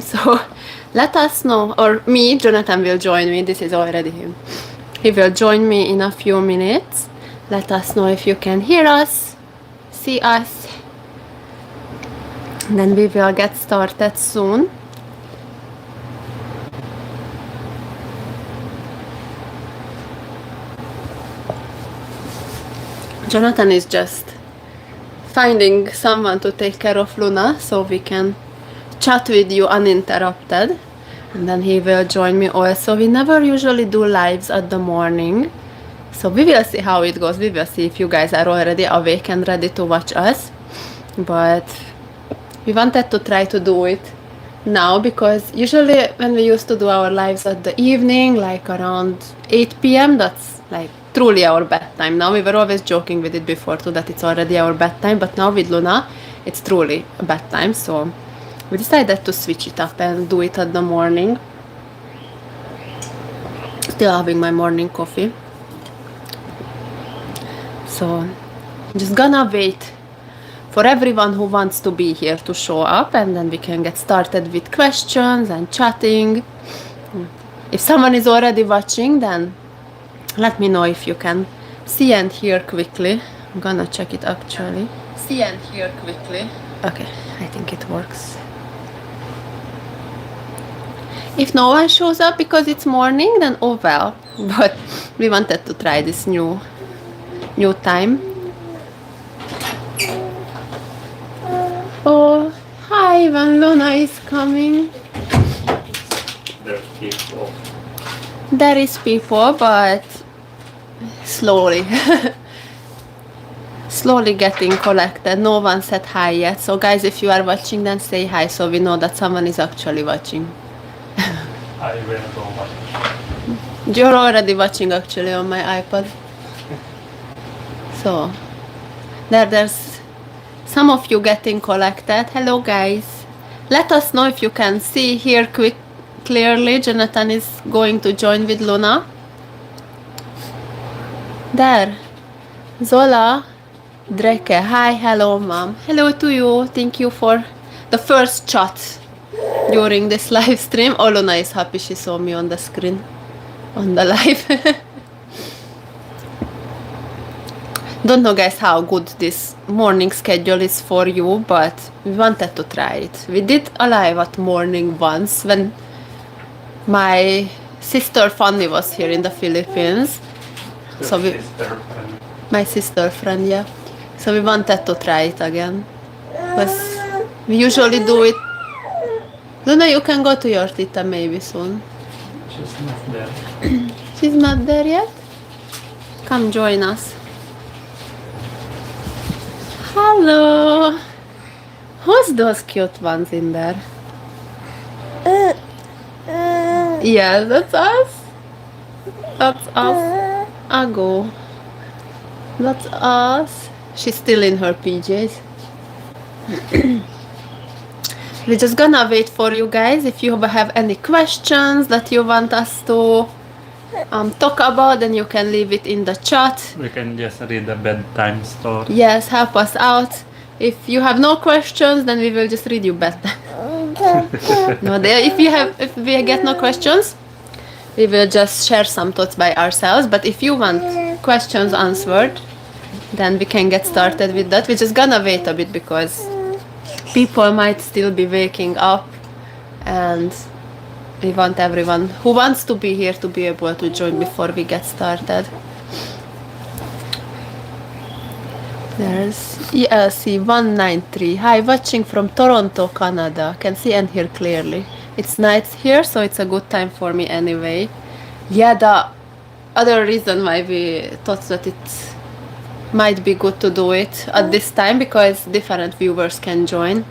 So let us know, or me, Jonathan will join me. This is already him. He will join me in a few minutes. Let us know if you can hear us, see us. Then we will get started soon. Jonathan is just finding someone to take care of Luna so we can chat with you uninterrupted, and then he will join me also. We never usually do lives at the morning, so we will see how it goes. We will see if you guys are already awake and ready to watch us, but we wanted to try to do it now because usually when we used to do our lives at the evening, like around 8 p.m, that's like truly our bedtime. Now we were always joking with it before too that it's already our bedtime, but now with Luna it's truly a bedtime, so we decided to switch it up and do it at the morning. Still having my morning coffee. So I'm just gonna wait for everyone who wants to be here to show up, and then we can get started with questions and chatting. If someone is already watching, then let me know if you can see and hear quickly. I'm gonna check it actually. See and hear quickly. Okay, I think it works. If no one shows up because it's morning, then oh well. But we wanted to try this new time. Oh, hi, when Luna is coming. There's people. There is people, but slowly. Slowly getting collected. No one said hi yet. So guys, if you are watching, then say hi so we know that someone is actually watching. I will go watch. You're already watching actually on my iPad. So there's some of you getting collected. Hello guys. Let us know if you can see, hear clearly. Jonathan is going to join with Luna. There. Zola Dreke. Hi, hello mom. Hello to you. Thank you for the first chat during this live stream. Oh, Luna is happy she saw me on the screen, on the live. Don't know guys how good this morning schedule is for you, but we wanted to try it. We did a live at morning once when my sister Fanny was here in the Philippines. So my sister friend, yeah. So we wanted to try it again. Because we usually do it. Luna, you can go to your tita maybe soon. She's not there. She's not there yet? Come join us. Hello! Who's those cute ones in there? Yeah, that's us. That's us. Ago. That's us. She's still in her PJs. We're just gonna wait for you guys. If you have any questions that you want us to talk about, then you can leave it in the chat. We can just read a bedtime story. Yes, help us out. If you have no questions, then we will just read you bedtime. No, if we get no questions, we will just share some thoughts by ourselves. But if you want questions answered, then we can get started with that. We're just gonna wait a bit because people might still be waking up, and we want everyone who wants to be here to be able to join before we get started. There's ELC 193. Hi, watching from Toronto, Canada. Can see and hear clearly. It's night here, so it's a good time for me anyway. Yeah, the other reason why we thought that it might be good to do it at this time, because different viewers can join.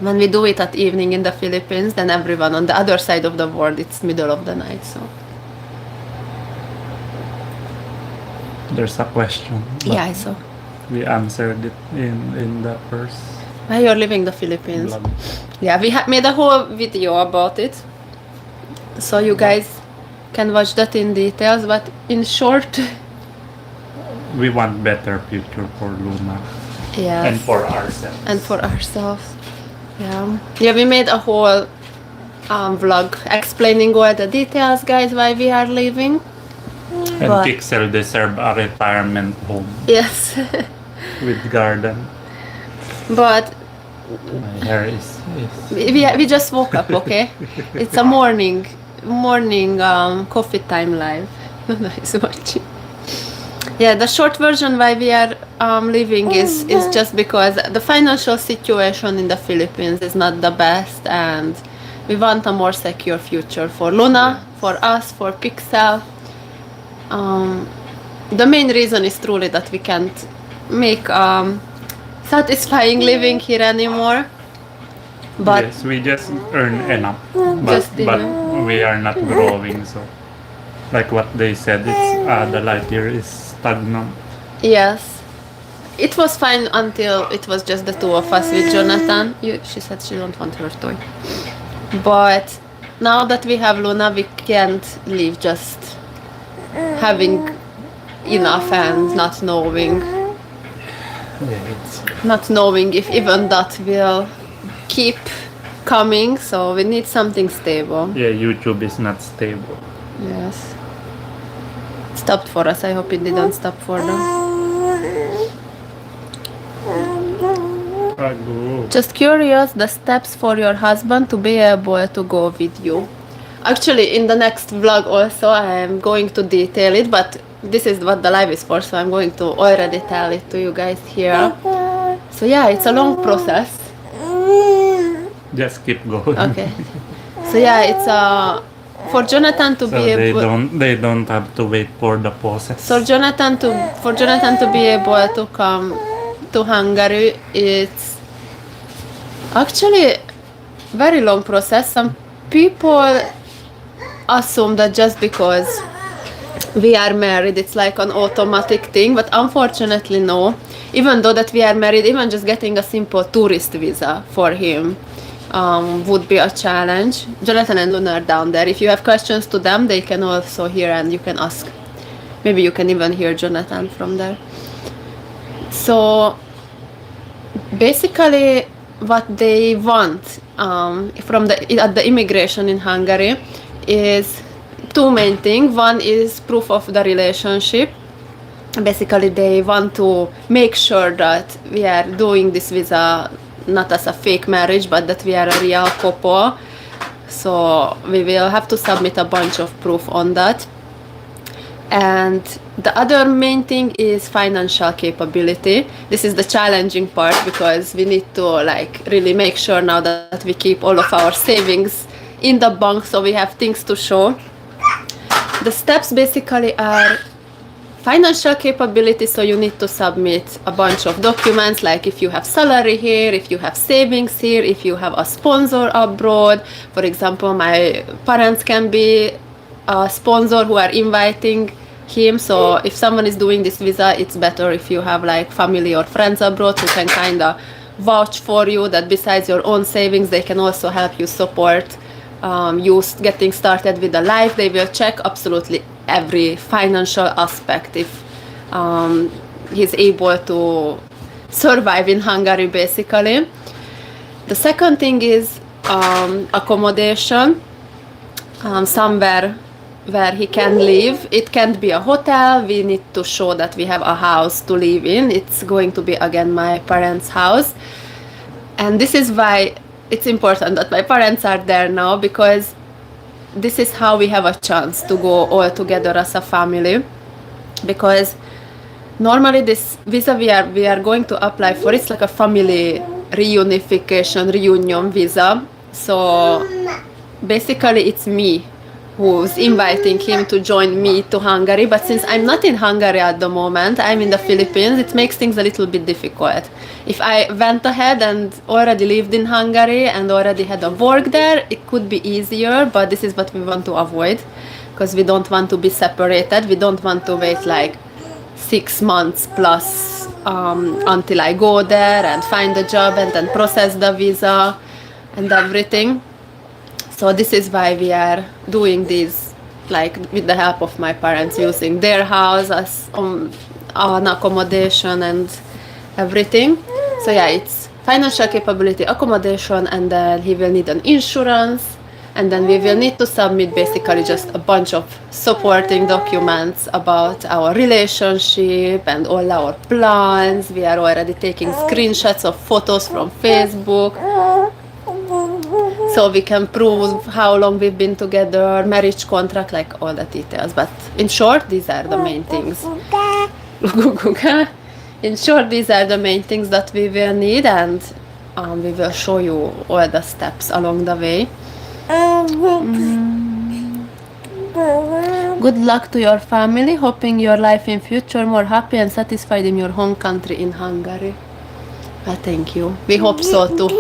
When we do it at evening in the Philippines, then everyone on the other side of the world, it's middle of the night. So There's a question. yeah, I saw. We answered it in the first Why you're leaving the Philippines? vlog. Yeah, we made a whole video about it, so you guys can watch that in details. But in short, We want better future for Luna yeah, and for ourselves. and for ourselves. Yeah, we made a whole vlog explaining all the details, guys, why we are leaving. And But- Pixel deserve a retirement home Yes. with garden. But My hair is we just woke up, okay? It's a morning coffee time live. Nice watching. Yeah, the short version why we are leaving is just because the financial situation in the Philippines is not the best, and we want a more secure future for Luna, for us, for Pixel. The main reason is truly that we can't make satisfying living here anymore. But yes, we just earn enough, but Just but enough. we are not growing. So, like what they said, it's the life here is stagnant. yes, it was fine until it was just the two of us with Jonathan. She said she don't want her toy. But now that we have Luna, we can't live just having enough and not knowing if even that will keep coming. So we need something stable. Yeah, YouTube is not stable. Yes. Stopped for us. I hope it didn't stop for them. Just curious, the steps for your husband to be able to go with you. Actually, in the next vlog also, I am going to detail it, but this is what the live is for, so I'm going to already tell it to you guys here. So yeah, it's a long process. Just keep going. Okay. So yeah, it's for Jonathan to So be able. they don't have to wait for the process. So for Jonathan to be able to come to Hungary, it's actually very long process. Some people assume that just because we are married, it's like an automatic thing, but unfortunately no. Even though that we are married, even just getting a simple tourist visa for him would be a challenge. Jonathan and Luna are down there. If you have questions to them, they can also hear and you can ask. Maybe you can even hear Jonathan from there. So basically what they want at the immigration in Hungary is two main things. One is proof of the relationship. Basically they want to make sure that we are doing this visa not as a fake marriage, but that we are a real couple. So we will have to submit a bunch of proof on that. And the other main thing is financial capability. This is the challenging part because we need to like really make sure now that we keep all of our savings in the bank, so we have things to show. The steps basically are financial capability, so you need to submit a bunch of documents, like if you have salary here, if you have savings here, if you have a sponsor abroad. For example, my parents can be a sponsor who are inviting him, so if someone is doing this visa, it's better if you have like family or friends abroad who can kind of vouch for you, that besides your own savings they can also help you support you getting started with the life. They will check absolutely every financial aspect if he's able to survive in Hungary basically. The second thing is accommodation, somewhere where he can live. It can't be a hotel. We need to show that we have a house to live in. It's going to be again my parents' house, and this is why it's important that my parents are there now, because this is how we have a chance to go all together as a family. Because normally this visa we are going to apply for, it's like a family reunion visa. So basically it's me who's inviting him to join me to Hungary, but since I'm not in Hungary at the moment, I'm in the Philippines, it makes things a little bit difficult. If I went ahead and already lived in Hungary and already had a work there, it could be easier, but this is what we want to avoid, because we don't want to be separated. We don't want to wait like 6 months plus until I go there and find a job and then process the visa and everything. So this is why we are doing this, like with the help of my parents, using their house as an accommodation and everything. So yeah, it's financial capability, accommodation, and then he will need an insurance. and then we will need to submit basically just a bunch of supporting documents about our relationship and all our plans. We are already taking screenshots of photos from Facebook so we can prove how long we've been together, marriage contract, like all the details. But in short, these are the main things. In short, these are the main things that we will need, and we will show you all the steps along the way. Good luck to your family, hoping your life in future more happy and satisfied in your home country in Hungary. Thank you. We hope so too.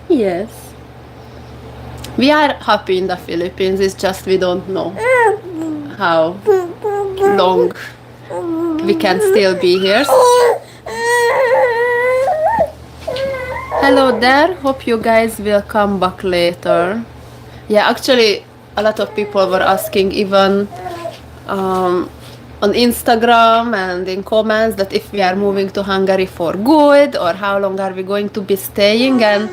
Yes. We are happy in the Philippines, it's just we don't know how long we can still be here. Hello there, hope you guys will come back later. Yeah, actually a lot of people were asking even on Instagram and in comments that if we are moving to Hungary for good or how long are we going to be staying, and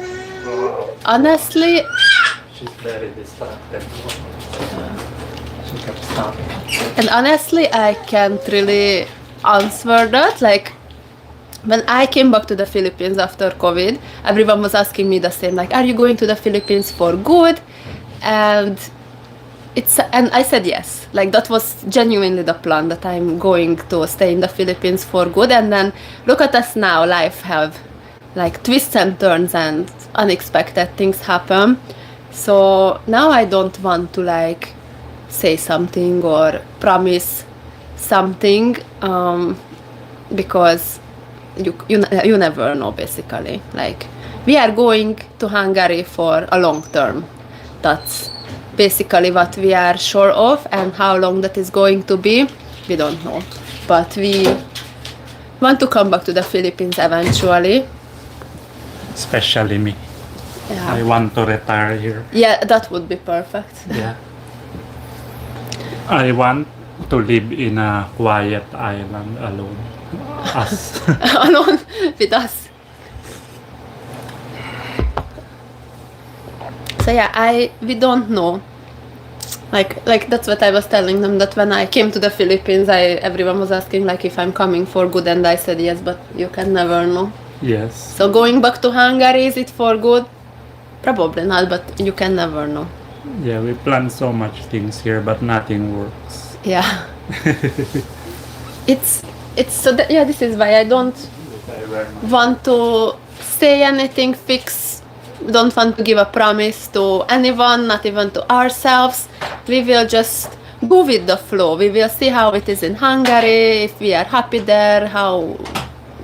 honestly, She's very distracted. She kept stopping. And honestly, I can't really answer that. Like, when I came back to the Philippines after COVID, everyone was asking me the same, like, are you going to the Philippines for good? And I said yes. Like, that was genuinely the plan, that I'm going to stay in the Philippines for good. And then look at us now, life have like twists and turns and unexpected things happen. So now I don't want to like say something or promise something because you never know, basically. Like, we are going to Hungary for a long term. That's basically what we are sure of, and how long that is going to be, we don't know. But we want to come back to the Philippines eventually. Especially me. Yeah. I want to retire here. Yeah, that would be perfect. Yeah. I want to live in a quiet island alone. Us. Alone with us. So yeah, we don't know. Like that's what I was telling them, that when I came to the Philippines, everyone was asking like if I'm coming for good, and I said yes, but you can never know. Yes. So going back to Hungary, is it for good? Probably not, but you can never know. Yeah, we plan so much things here, but nothing works. Yeah. it's so that, yeah, this is why I don't want to say anything fix, don't want to give a promise to anyone, not even to ourselves. We will just go with the flow. We will see how it is in Hungary, if we are happy there, how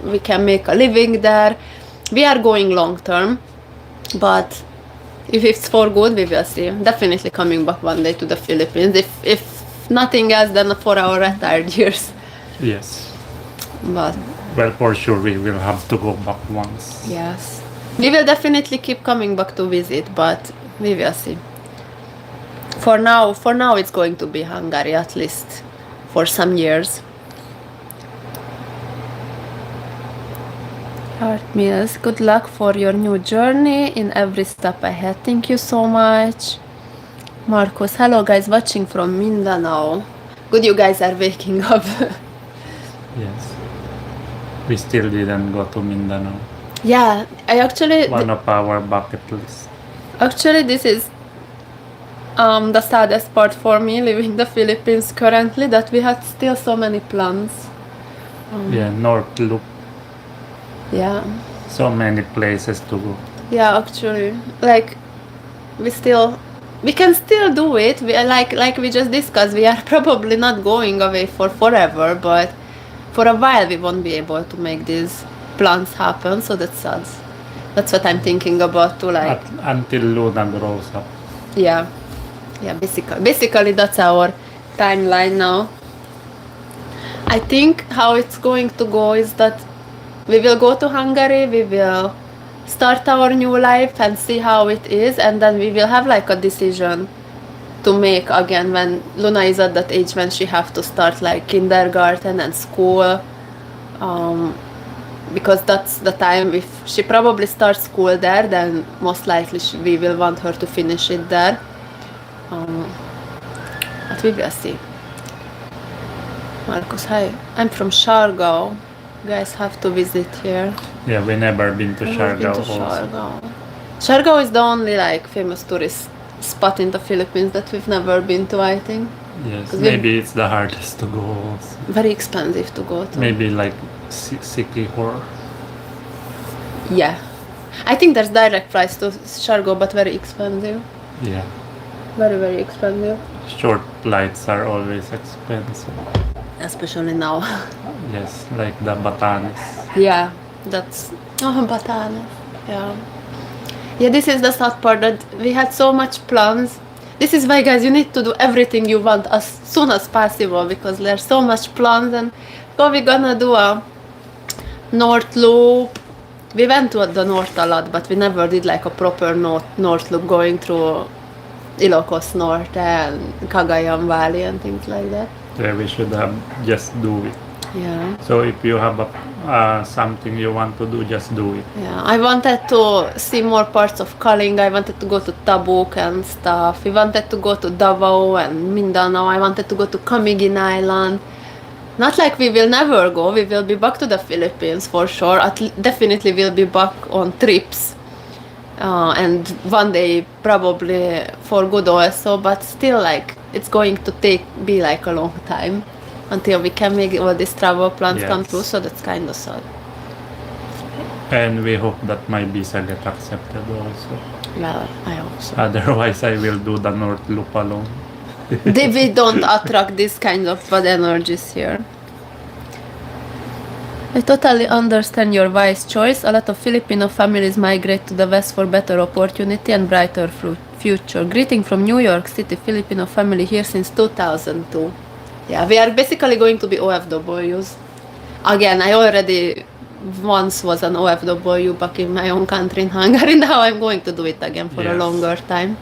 we can make a living there. We are going long term, but if it's for good, we will see. Definitely coming back one day to the Philippines, if nothing else than for our retired years. Yes. But well, for sure we will have to go back once. yes, we will definitely keep coming back to visit, but we will see. For now it's going to be Hungary, at least for some years. Heart Meals, good luck for your new journey in every step ahead. Thank you so much. Marcos, hello guys, watching from Mindanao. Good, you guys are waking up. Yes. We still didn't go to Mindanao. Yeah, I actually... One of our bucket list. Actually, this is the saddest part for me, living the Philippines currently, that we had still so many plans. Yeah, North Loop. Yeah. So many places to go. Yeah, actually, like we can still do it. We like we just discussed. We are probably not going away for forever, but for a while we won't be able to make these plans happen. So that's sad. That's what I'm thinking about too. Like until Luna grows up. yeah, basically that's our timeline now. I think how it's going to go is that we will go to Hungary, we will start our new life and see how it is, and then we will have like a decision to make again when Luna is at that age when she have to start like kindergarten and school. because that's the time. If she probably starts school there, then most likely we will want her to finish it there. But we will see. Marcus, hi. I'm from Siargao. You guys have to visit here. Yeah, we never been to Never been Siargao to also. Siargao. Siargao is the only like famous tourist spot in the Philippines that we've never been to, I think. Yes, 'Cause maybe it's the hardest to go also. Very expensive to go to. Maybe like Sikihor. Yeah. I think there's direct flights to Siargao, but very expensive. Yeah. Very, very expensive. Short flights are always expensive. Especially now. Yes, like the Batanes. Yeah, that's... Oh, Batanes. Yeah. Yeah, this is the sad part, that we had so much plans. This is why, guys, you need to do everything you want as soon as possible, because there's so much plans. And so we're gonna do a North Loop. We went to the North a lot, but we never did like a proper North Loop going through Ilocos Norte and Cagayan Valley and things like that. Yeah, we should have just do it. Yeah. So if you have something you want to do, just do it. Yeah, I wanted to see more parts of Kalinga. I wanted to go to Tabuk and stuff. We wanted to go to Davao and Mindanao. I wanted to go to Camiguin Island. Not like we will never go. We will be back to the Philippines for sure. Definitely we'll be back on trips. And one day probably for good also. But still, like, it's going to be like a long time until we can make all these travel plans come Yes. true. So that's kind of sad. And we hope that my visa get accepted also. Well, I hope so. Otherwise, I will do the North Loop alone. We don't attract this kind of bad energies here. I totally understand your wise choice. A lot of Filipino families migrate to the West for better opportunity and brighter future. Greeting from New York City, Filipino family here since 2002. Yeah, we are basically going to be OFWs. Again, I already once was an OFW back in my own country in Hungary. Now I'm going to do it again for a Yes. longer time.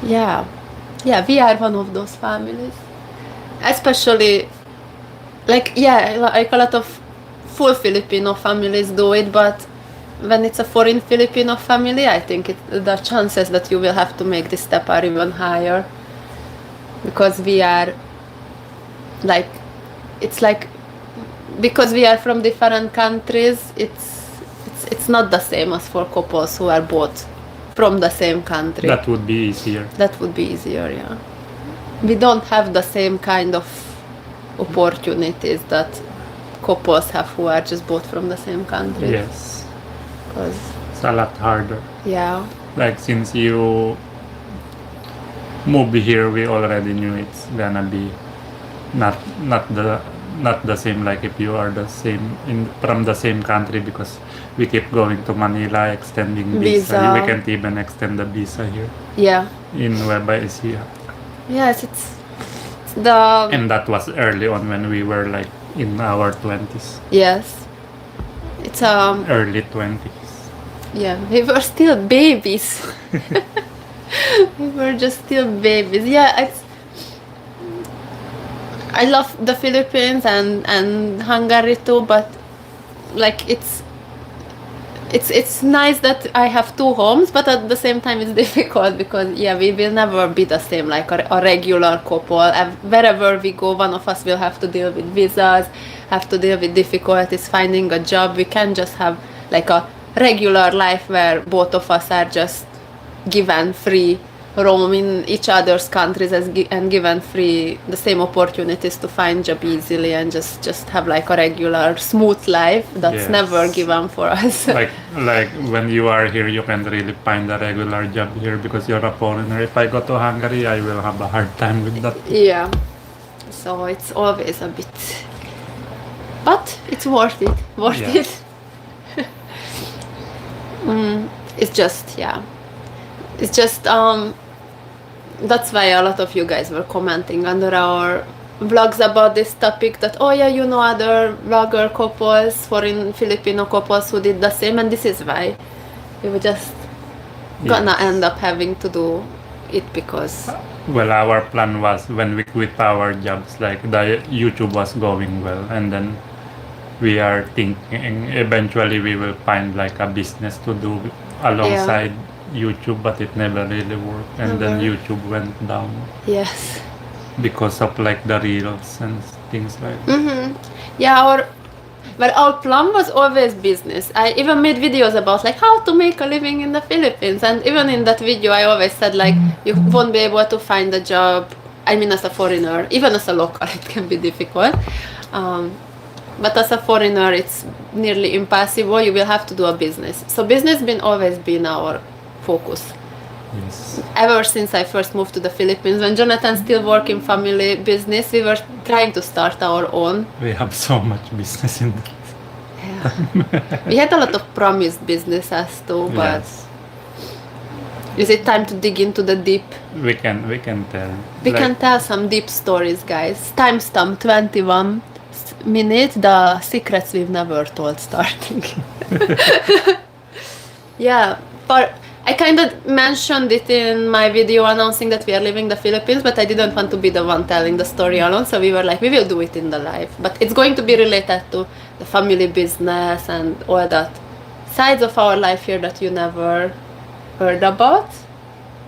Yeah. Yeah, we are one of those families. Especially, like a lot of full Filipino families do it, but when it's a foreign Filipino family, I think the chances that you will have to make this step are even higher. Because we are, like, it's like, because we are from different countries, it's not the same as for couples who are both from the same country. That would be easier. That would be easier, yeah. We don't have the same kind of opportunities that couples have who are just both from the same country. Yes. 'Cause, It's a lot harder. yeah, Like since you moved here, we already knew it's gonna be not the same like if you are the same from the same country, because we keep going to Manila, extending visa. Visa. We can't even extend the visa here yeah. in Nueva Ecija. Yes, it's the... And that was early on when we were like in our 20s, Yes. It's early 20s. yeah, we were still babies. We were just still babies. Yeah, I love the Philippines and Hungary too, but like it's nice that I have two homes, but at the same time it's difficult because yeah, we will never be the same like a regular couple. Wherever we go, one of us will have to deal with visas, have to deal with difficulties finding a job. We can't just have like a regular life where both of us are just given free roam in each other's countries and given free the same opportunities to find job easily and just have like a regular smooth life. That's Yes. never given for us. like when you are here, you can really find a regular job here because you're a foreigner. If I go to Hungary, I will have a hard time with that. Yeah, so it's always a bit, but it's worth it. Yeah. It's just, yeah, it's just that's why a lot of you guys were commenting under our vlogs about this topic, that oh yeah, you know other vlogger couples, foreign Filipino couples who did the same, and this is why we were just gonna Yes. end up having to do it because Well, our plan was when we quit our jobs, like the YouTube was going well, and then we are thinking eventually we will find like a business to do alongside YouTube, but it never really worked, and then Never. YouTube went down Yes. because of like the reels and things like that. Mm-hmm. Yeah, our plan was always business. I even made videos about like how to make a living in the Philippines, and even in that video I always said like you won't be able to find a job. I mean, as a foreigner, even as a local, it can be difficult. But as a foreigner, it's nearly impossible. You will have to do a business. So business always been our focus. Yes. Ever since I first moved to the Philippines, when Jonathan still worked in family business, we were trying to start our own. We have so much business in that. Yeah. We had a lot of promised businesses too, but Yes. is it time to dig into the deep? We can tell. We can tell some deep stories, guys. Timestamp 21 minute, the secrets we've never told starting. Yeah, but I kind of mentioned it in my video announcing that we are leaving the Philippines, but I didn't want to be the one telling the story alone, so we were like, we will do it in the live. But it's going to be related to the family business and all that sides of our life here that you never heard about.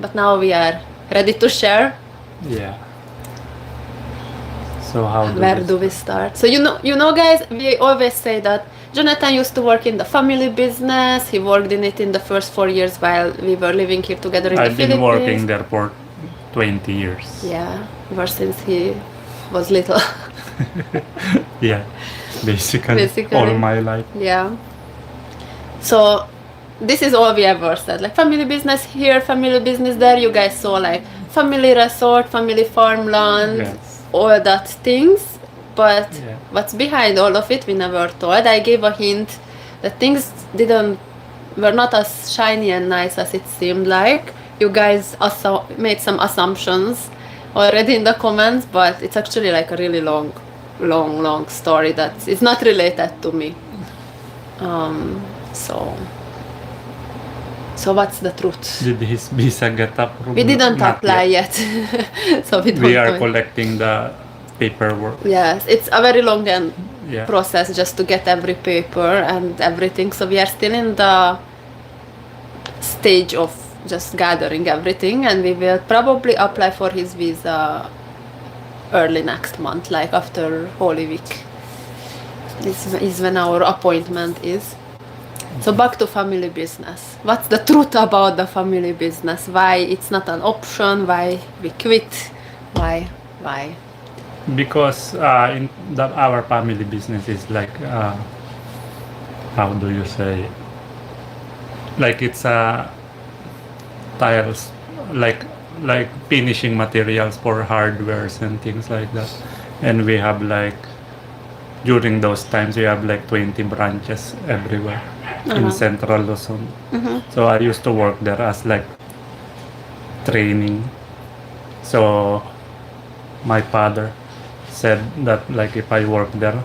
But now we are ready to share. Yeah. So how Where do we start? So you know, guys, we always say that Jonathan used to work in the family business. He worked in it in the first 4 years while we were living here together in the I've been Philippines. working there for 20 years. Yeah, ever since he was little. Yeah, basically all my life. Yeah. So this is all we ever said. Like family business here, family business there. You guys saw like family resort, family farmland, Yes. all that things. But Yeah. what's behind all of it, we never told. I gave a hint that things were not as shiny and nice as it seemed like. You guys also made some assumptions already in the comments, but it's actually like a really long story that is not related to me. So what's the truth? Did his visa get approved? We didn't Not apply yet, so we don't We are know. collecting the paperwork. Yes, it's a very long Yeah. process just to get every paper and everything. So we are still in the stage of just gathering everything, and we will probably apply for his visa early next month, like after Holy Week. Is when our appointment is. So back to family business. What's the truth about the family business? Why it's not an option? Why we quit? Why? Because our family business is like how do you say, like it's tiles, like finishing materials for hardwares and things like that, and we have like during those times we have like 20 branches everywhere in Central Luzon. So I used to work there as like training. So my father said that like if I work there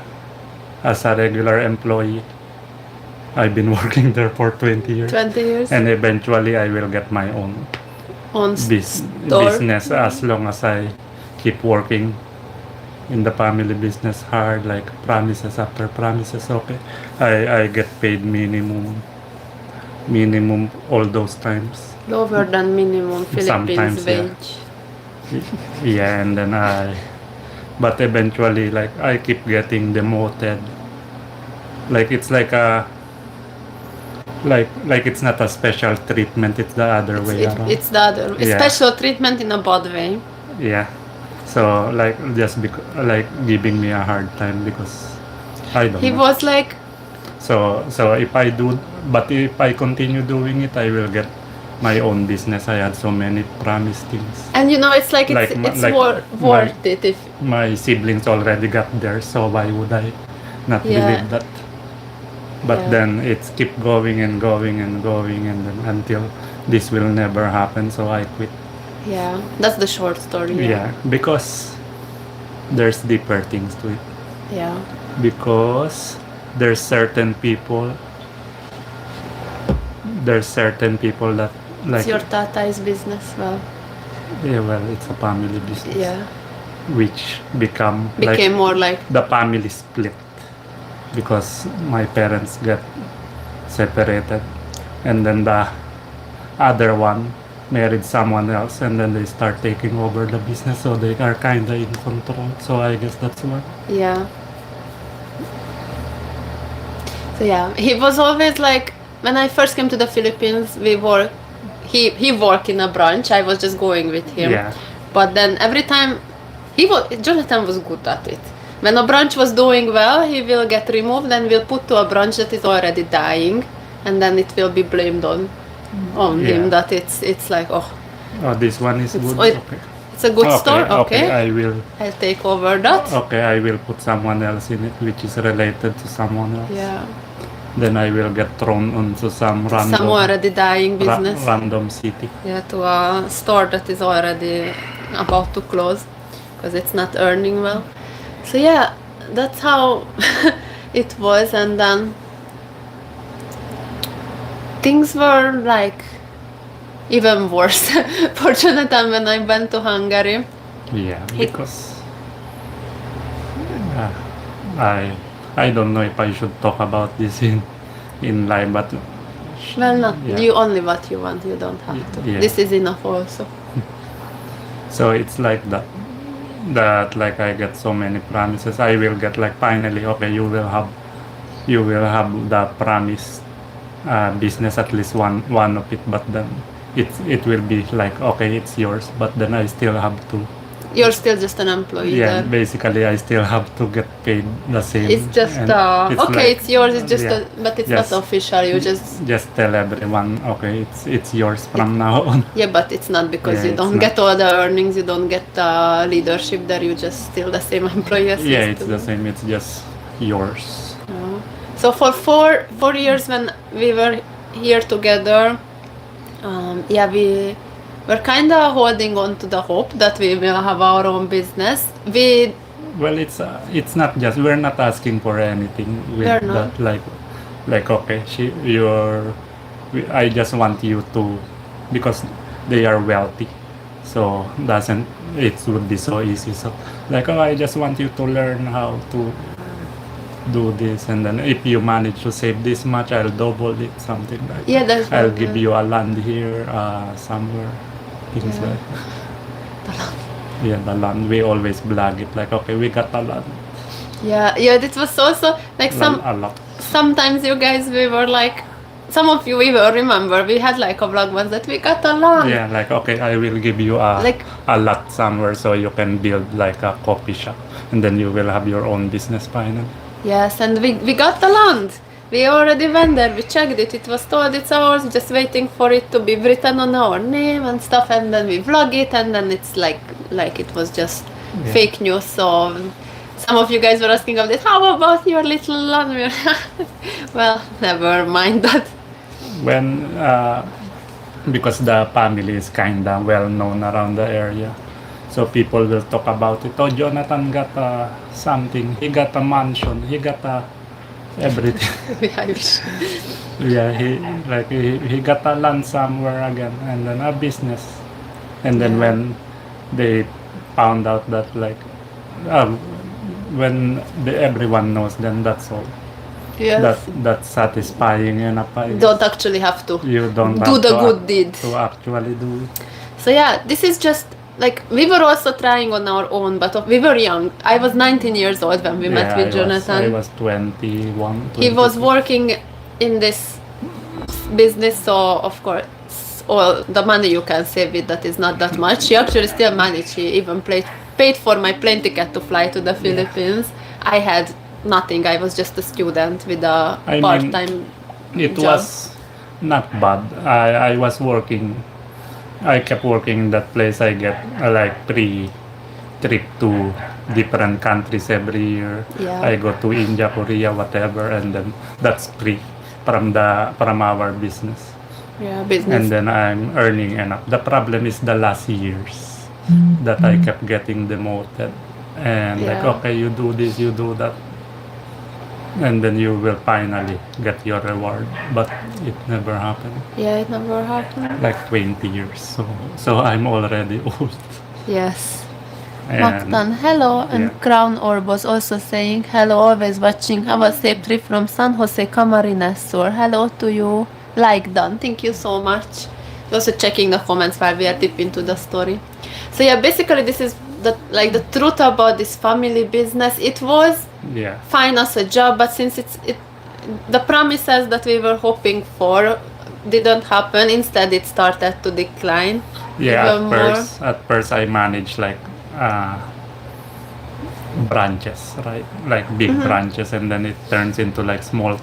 as a regular employee, I've been working there for 20 years. 20 years? And eventually I will get my own business as long as I keep working in the family business hard, like promises after promises. Okay, I get paid minimum all those times. Lower than minimum Philippines Sometimes, yeah. wage. Yeah, and then but eventually like I keep getting demoted. Like it's like a like it's not a special treatment, it's the other way around. It's the other Yeah. special treatment in a bad way. Yeah. So like just like giving me a hard time because I don't He know. was like, So if I continue doing it, I will get my own business. I had so many promised things. and you know, it's like Like it's like worth it if My siblings already got there, so why would I not Yeah. believe that? But Yeah. then it's keep going and going and going, and then until this will never happen, so I quit. yeah, that's the short story. Yeah, because there's deeper things to it. Yeah. Because there's certain people that like It's your tata's business. Well, yeah, well, it's a family business. yeah. Which became Became more like the family split. because my parents got separated, and then the other one married someone else, and then they start taking over the business, so they are kind of in control. So I guess that's why. Yeah. So yeah, he was always like, when I first came to the Philippines, he worked in a branch. I was just going with him. Yeah. But then every time Jonathan was good at it. When a branch was doing well, he will get removed and will put to a branch that is already dying, and then it will be blamed on him Yeah. that it's like, oh, Oh, this one is good. oh, Okay. it's a good store. Okay, I will. I'll take over that. Okay, I will put someone else in it, which is related to someone else. Yeah, Then I will get thrown onto some random, some already dying business. random city. Yeah, to a store that is already about to close because it's not earning well. So yeah, that's how it was, and then things were like even worse for Jonathan when I went to Hungary. Yeah, because I don't know if I should talk about this in live, but Well, not yeah. you only what you want. You don't have to. Yeah. This is enough also. So it's like that like I get so many promises. I will get like finally, okay, you will have the promised business, at least one of it, but then it will be like, okay, it's yours, but then I still have to. You're still just an employee Yeah, there. basically I still have to get paid the same. It's just and okay. like- It's yours. It's just yeah. but it's Yes. not official. You just tell everyone, okay, it's yours from now on. yeah, but it's not because Yeah, you it's don't not. get all the earnings. You don't get leadership there. You just still the same employee. As Yeah, used it's to the be. same. It's just yours. So for four years when we were here together, yeah, we were kind of holding on to the hope that we will have our own business. Well, it's not just, we're not asking for anything with We're not. that. Like okay, I just want you to, because they are wealthy, so doesn't it would be so easy. So like, oh, I just want you to learn how to do this, and then if you manage to save this much, I'll double it, something like Yeah, that. that's I'll what give we- you a land here, somewhere, things Yeah. like that. Yeah, the land. We always brag it like, okay, we got a land. Yeah, it was also like A lot. sometimes you guys we were like, some of you we will remember we had like a vlog once that we got a lot. Yeah, like, okay, I will give you Like- a lot somewhere so you can build like a coffee shop, and then you will have your own business finally. Yes, and we got the land. We already went there, we checked it, it was told it's ours, just waiting for it to be written on our name and stuff, and then we vlog it, and then it's like it was just Yeah. fake news. So some of you guys were asking of this, how about your little land? Well, never mind that. When because the family is kinda well known around the area, so people will talk about it. Oh, Jonathan got something. He got a mansion. He got everything. I wish. Yeah, he got a land somewhere again, and then a business. And then Yeah. when they found out that like, when everyone knows, then that's all. Yes. That's satisfying enough. I guess. Don't actually have to You don't do have the to good deed. to actually do it. So yeah, this is just like we were also trying on our own, but we were young. I was 19 years old when we met with Jonathan. I was 21. He was 22. working in this business, so of course all the money you can save with that is not that much. He actually still managed. He even paid for my plane ticket to fly to the Philippines. I had nothing. I was just a student with a I mean, part-time It job. was not bad. I was working. I kept working in that place. I get like free trip to different countries every year. Yeah. I go to India, Korea, whatever, and then that's free from our business. Yeah, business. And then I'm earning enough. The problem is the last years that I kept getting demoted, and like, Yeah. okay, you do this, you do that, and then you will finally get your reward. But it never happened. Yeah, it never happened. Like 20 years. So I'm already old. Yes. Mactan, hello, and yeah. Crown Orb was also saying hello, always watching. Have a safe trip from San Jose Camarines Sur. Hello to you, like done. Thank you so much. Also checking the comments while we are deep into the story. So yeah, basically this is the truth about this family business. It was Yeah. fine as a job, but since the promises that we were hoping for didn't happen, instead it started to decline. Yeah, even more. at first I managed like branches, right? Like big branches, and then it turns into like small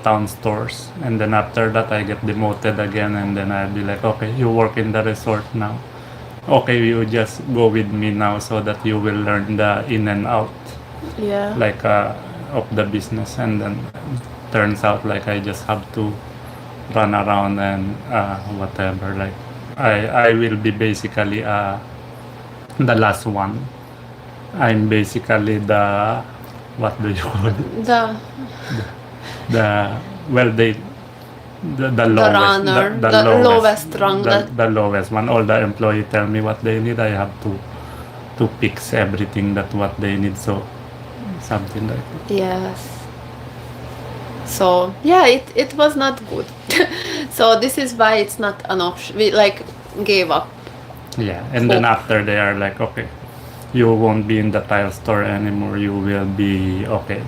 town stores. And then after that I get demoted again, and then I'll be like, okay, you work in the resort now. Okay, you just go with me now so that you will learn the in and out Yeah. like of the business. And then turns out like I just have to run around and whatever, like I will be basically the last one. I'm basically the, what do you call it? The well, the lowest, runner, the lowest rung, the lowest one. All the employee tell me what they need. I have to fix everything that what they need. So something like that. Yes. So yeah, it was not good. So this is why it's not an option. We like gave up. Yeah, and then after they are like, okay, you won't be in the tile store anymore. You will be okay.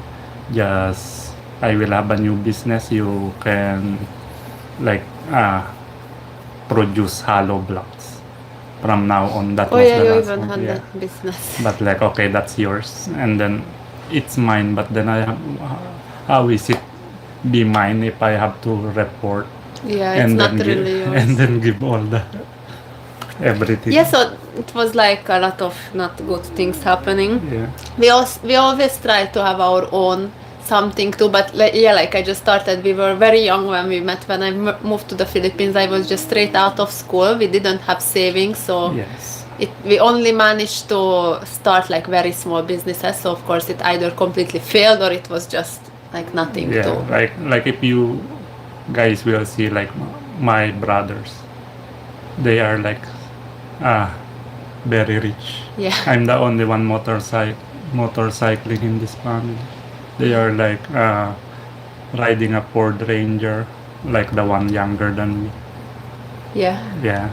Just I will have a new business. You can like produce hollow blocks from now on. That Oh was yeah, the you last even one. had Yeah. that business. But like, okay, that's yours, and then it's mine. But then how is it be mine if I have to report Yeah, it's and not then really yours. and then give all the everything? Yeah, so it was like a lot of not good things happening. Yeah. We always try to have our own something too, but like I just started. We were very young when we met. When I moved to the Philippines, I was just straight out of school. We didn't have savings, so Yes. we only managed to start like very small businesses. So of course, it either completely failed or it was just like nothing Yeah. to. Like if you guys will see like my brothers, they are like very rich. Yeah. I'm the only one motorcycling in this family. They are like riding a Ford Ranger, like the one younger than me. Yeah. Yeah,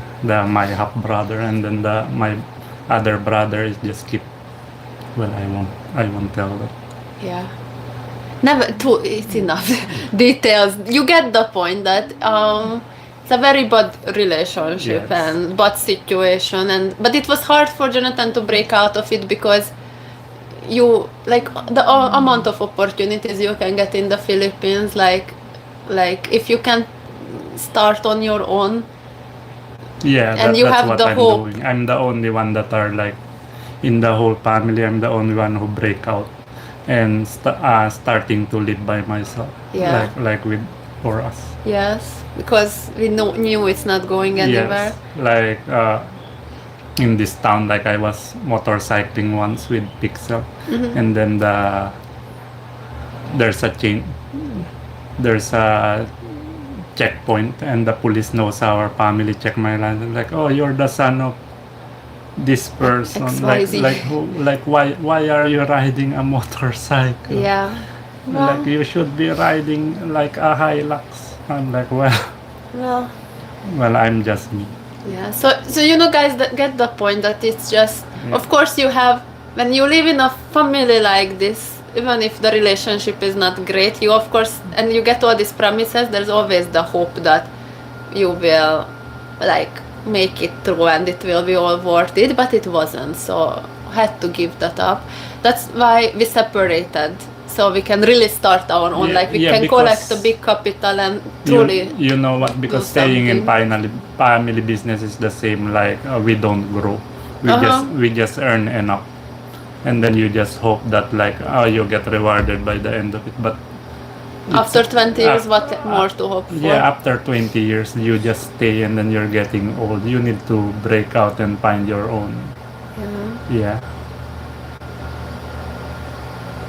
my half brother, and then my other brother is just keep. Well, I won't tell that. Yeah. Never too. It's enough details. You get the point that it's a very bad relationship Yes. and bad situation, but it was hard for Jonathan to break out of it because you like the amount of opportunities you can get in the Philippines. Like if you can start on your own. Yeah, And you that's have what the I'm hope. doing. I'm the only one that are like in the whole family. I'm the only one who break out and starting to live by myself. Yeah. Like with for us. Yes, because we knew it's not going anywhere. Yes, like in this town, like I was motorcycling once with Pixel, and then there's a checkpoint, and the police knows our family. Check my license, like, oh, you're the son of this person. XYZ. Why are you riding a motorcycle? Yeah. Like you should be riding like a Hilux. I'm like, well, I'm just me. Yeah, so you know, guys, that get the point that it's just, Yeah. of course, you have when you live in a family like this, even if the relationship is not great, you of course, and you get all these promises. There's always the hope that you will like make it through and it will be all worth it, but it wasn't. So I had to give that up. That's why we separated. So we can really start our own, like we can collect a big capital and truly. You know what? Because staying in family business is the same. Like we don't grow. We just earn enough, and then you just hope that like you get rewarded by the end of it. But After 20 years, what more to hope for? yeah, after 20 years, you just stay, and then you're getting old. You need to break out and find your own. Yeah.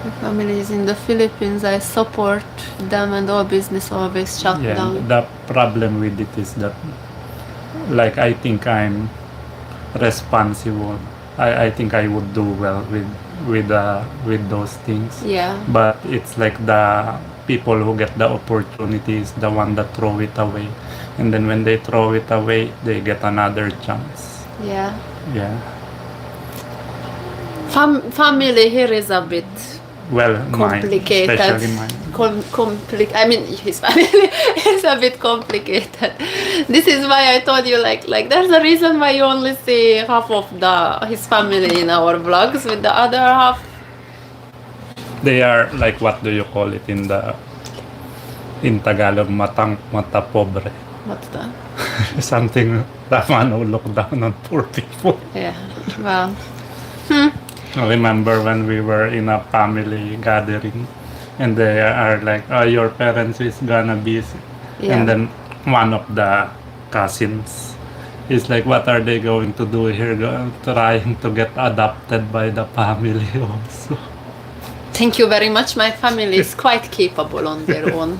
The families in the Philippines, I support them, and all business always shut down. The problem with it is that, like, I think I'm responsible I think I would do well with those things. Yeah. But it's like the people who get the opportunities, the one that throw it away, and then when they throw it away, they get another chance. Yeah. Yeah. Family here is a bit Well, mine, complicated. especially mine. I mean, his family is a bit complicated. This is why I told you, like there's a reason why you only see half of his family in our vlogs, with the other half. They are like, what do you call it in Tagalog, matang mata pobre. What's that? Something that man who look down on poor people. Yeah. Well. I remember when we were in a family gathering and they are like, oh, your parents is gonna be Yeah. and then one of the cousins is like, what are they going to do here? Trying to get adopted by the family also. Thank you very much. My family is quite capable on their own.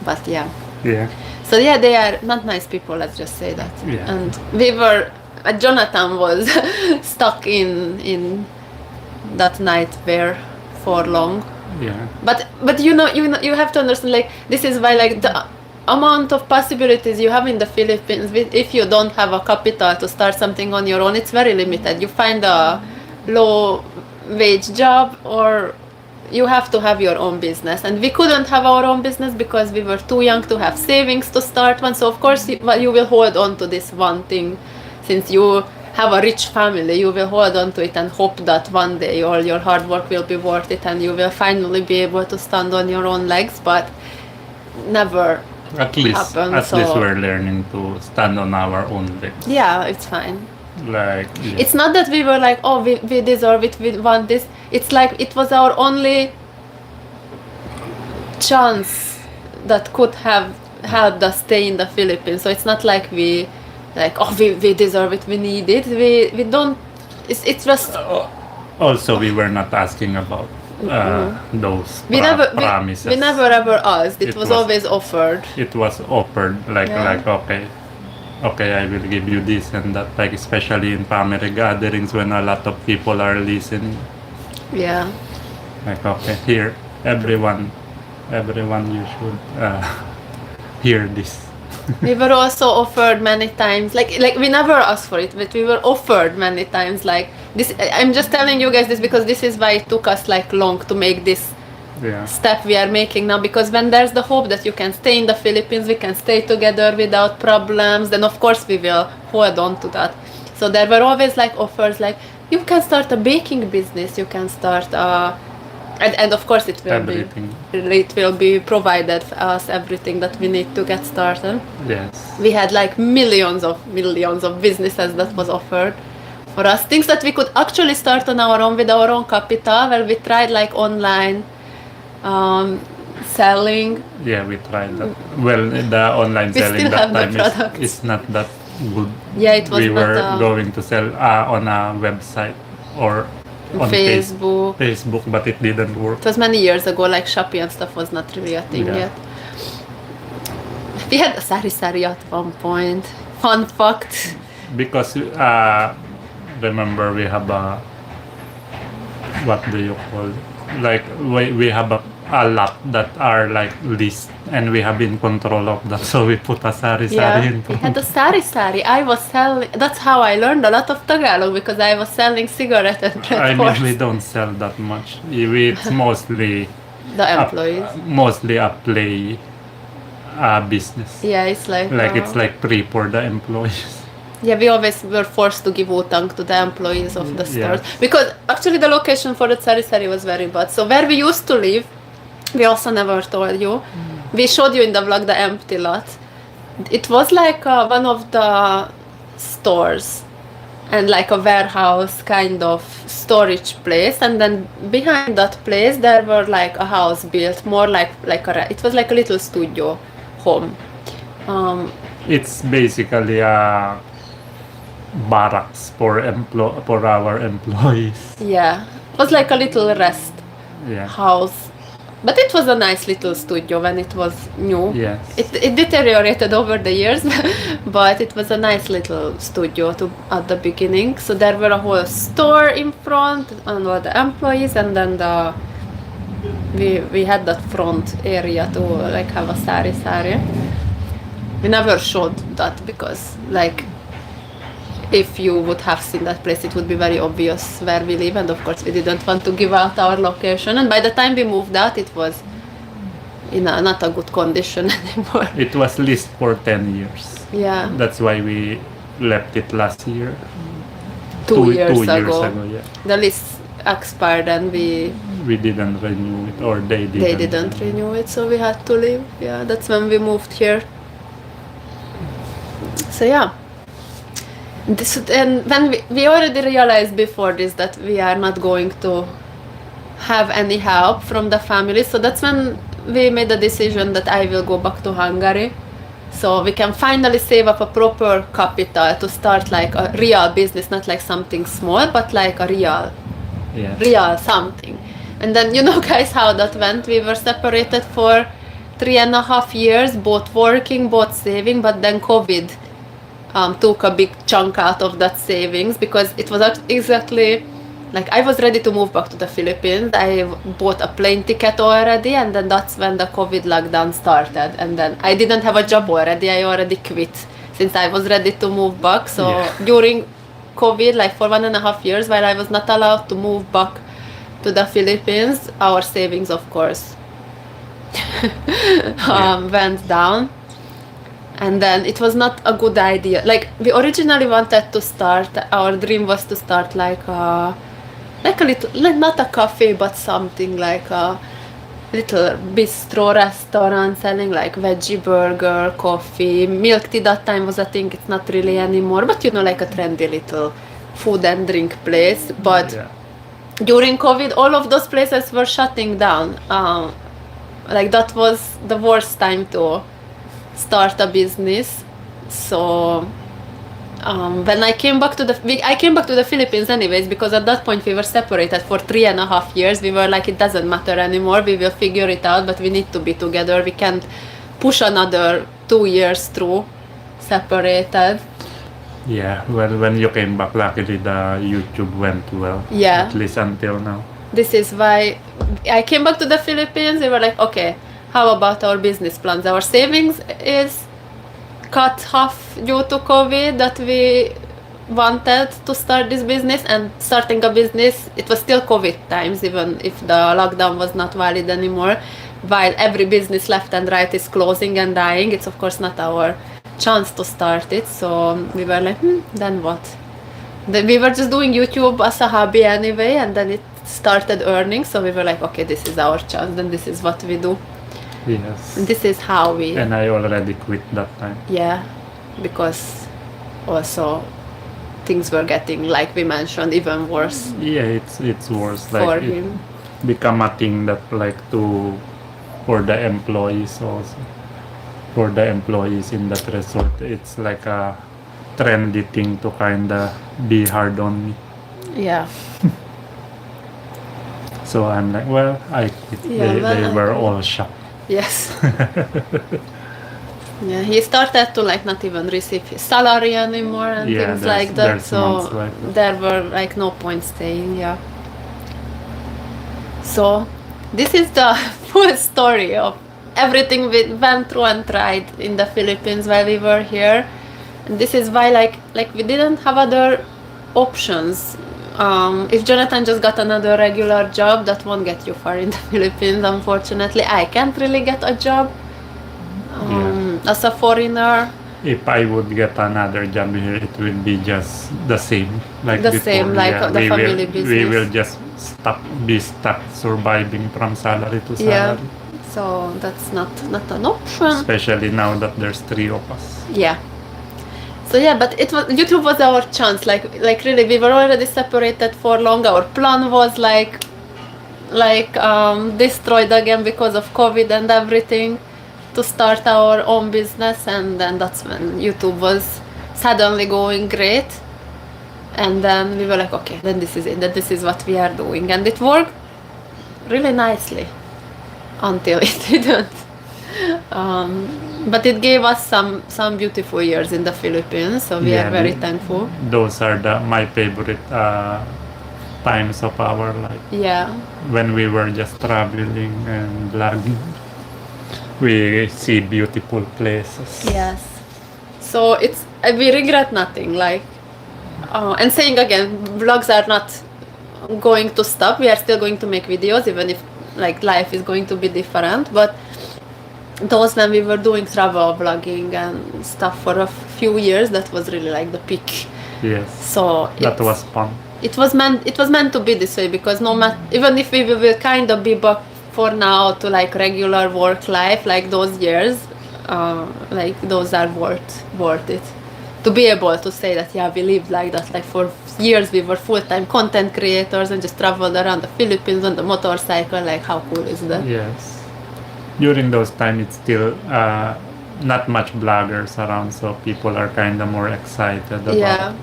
But yeah. Yeah. So yeah, they are not nice people, let's just say that. Yeah. And we were, Jonathan was stuck in that nightmare for long. Yeah. But you have to understand, like, this is why, like, the amount of possibilities you have in the Philippines, if you don't have a capital to start something on your own, it's very limited. You find a low wage job, or you have to have your own business, and we couldn't have our own business because we were too young to have savings to start one. So of course you will hold on to this one thing. Since you have a rich family, you will hold on to it and hope that one day all your hard work will be worth it and you will finally be able to stand on your own legs, but never At least happened. we're learning to stand on our own legs. Yeah, it's fine. Like, yeah. It's not that we were like, oh, we deserve it, we want this. It's like it was our only chance that could have helped us stay in the Philippines. So it's not like we deserve it, we need it. We don't. It's just. Also, we were not asking about those promises. We never ever asked. It was always offered. It was offered, like okay, I will give you this and that. Like, especially in family gatherings when a lot of people are listening. Yeah. Like, okay, here, everyone, you should hear this. We were also offered many times, like we never asked for it, but we were offered many times, like this. I'm just telling you guys this because this is why it took us like long to make this step we are making now, because when there's the hope that you can stay in the Philippines, we can stay together without problems, then of course we will hold on to that. So there were always like offers, like you can start a baking business, you can start and of course it will be provided for us, everything that we need to get started. Yes. We had like millions of businesses that was offered for us, things that we could actually start on our own with our own capital, where we tried like online selling. Yeah, we tried that. Well, the online selling that time is not that good. Yeah, it was. We were going to sell on a website or on Facebook, but it didn't work. It was many years ago, like Shopee and stuff was not really a thing yet. We had a sari at one point. Fun fact. Because remember, we have a, what do you call it? Like, we have a lot that are like list, and we have in control of that, so we put a sari in. We had a sari. I was selling. That's how I learned a lot of Tagalog, because I was selling cigarette and bread. I mean, we don't sell that much. It's mostly the employees. Mostly a play business. Yeah, it's like it's like free for the employees. Yeah, we always were forced to give utang to the employees of the stores, Yeah. because actually the location for the sari was very bad. So where we used to live, we also never told you. We showed you in the vlog the empty lot. It was like one of the stores and like a warehouse kind of storage place, and then behind that place there were like a house built, more like it was like a little studio home. It's basically a barracks for our employees. Yeah, it was like a little rest house But it was a nice little studio when it was new. Yes. It deteriorated over the years, but it was a nice little studio at the beginning. So there were a whole store in front and all the employees, and then we had that front area to like have a sari. We never showed that because like if you would have seen that place, it would be very obvious where we live, and of course we didn't want to give out our location. And by the time we moved out, it was in not a good condition anymore. It was leased for 10 years. Yeah, That's why we left it last year. 2 years ago. Yeah. The lease expired, and we didn't renew it, or they didn't renew it, so we had to leave. Yeah, that's when we moved here. So yeah. And when we already realized before this that we are not going to have any help from the family, so that's when we made the decision that I will go back to Hungary, so we can finally save up a proper capital to start like a real business, not like something small, but like a real something. And then you know guys how that went. We were separated for 3.5 years, both working, both saving, but then COVID took a big chunk out of that savings, because it was exactly like I was ready to move back to the Philippines. I bought a plane ticket already, and then that's when the COVID lockdown started, and then I didn't have a job already. I already quit since I was ready to move back. So during COVID, like for 1.5 years, while I was not allowed to move back to the Philippines, our savings of course went down. And then it was not a good idea. Like we originally wanted to start, our dream was to start like a little, like not a cafe, but something like a little bistro restaurant selling like veggie burger, coffee, milk tea. That time was a thing. It's not really anymore, but you know, like a trendy little food and drink place. But during COVID, all of those places were shutting down. Like that was the worst time to start a business. So when I came back to the Philippines anyways, because at that point we were separated for 3.5 years. We were like, it doesn't matter anymore, we will figure it out, but we need to be together. We can't push another 2 years through separated. Yeah, well, when you came back, luckily the YouTube went well. Yeah, at least until now. This is why I came back to the Philippines. We were like, okay, how about our business plans? Our savings is cut half due to COVID, that we wanted to start this business, and starting a business, it was still COVID times, even if the lockdown was not valid anymore. While every business left and right is closing and dying, it's of course not our chance to start it. So we were like, then what? Then we were just doing YouTube as a hobby anyway, and then it started earning. So we were like, okay, this is our chance, then this is what we do. Yes. And this is how we... And I already quit that time. Yeah, because also things were getting, like we mentioned, even worse. Yeah, it's worse. For Like him. it become a thing that like for the employees also. For the employees in that resort, it's like a trendy thing to kinda be hard on me. Yeah. So I'm like, well, I quit. Yeah, They were all shocked. Yes. Yeah, he started to like not even receive his salary anymore and things like that. So there were like no point staying. Yeah. So this is the full story of everything we went through and tried in the Philippines while we were here. And this is why like we didn't have other options. If Jonathan just got another regular job, that won't get you far in the Philippines, unfortunately. I can't really get a job as a foreigner. If I would get another job here, it will be just the same, like The before. same, like the family business. We will just be stuck surviving from salary to salary. Yeah, so that's not an option. Especially now that there's 3 of us. Yeah. So yeah, but YouTube was our chance. Like really, we were already separated for long. Our plan was like destroyed again because of COVID and everything, to start our own business. And then that's when YouTube was suddenly going great. And then we were like, okay, then this is it. That this is what we are doing, and it worked really nicely. until it didn't. But it gave us some beautiful years in the Philippines, so we are very thankful. Those are my favorite times of our life. Yeah. When we were just traveling and vlogging, we see beautiful places. Yes. So we regret nothing. Like, and saying again, vlogs are not going to stop. We are still going to make videos, even if like life is going to be different. But those when we were doing travel vlogging and stuff for a few years, that was really like the peak. Yes. So that was fun. It was meant to be this way, because no matter, even if we will kind of be back for now to like regular work life, like those years, like those are worth it. To be able to say that we lived like that, like for years we were full-time content creators and just traveled around the Philippines on the motorcycle. Like, how cool is that? Yes. During those times, it's still not much bloggers around, so people are kind of more excited about.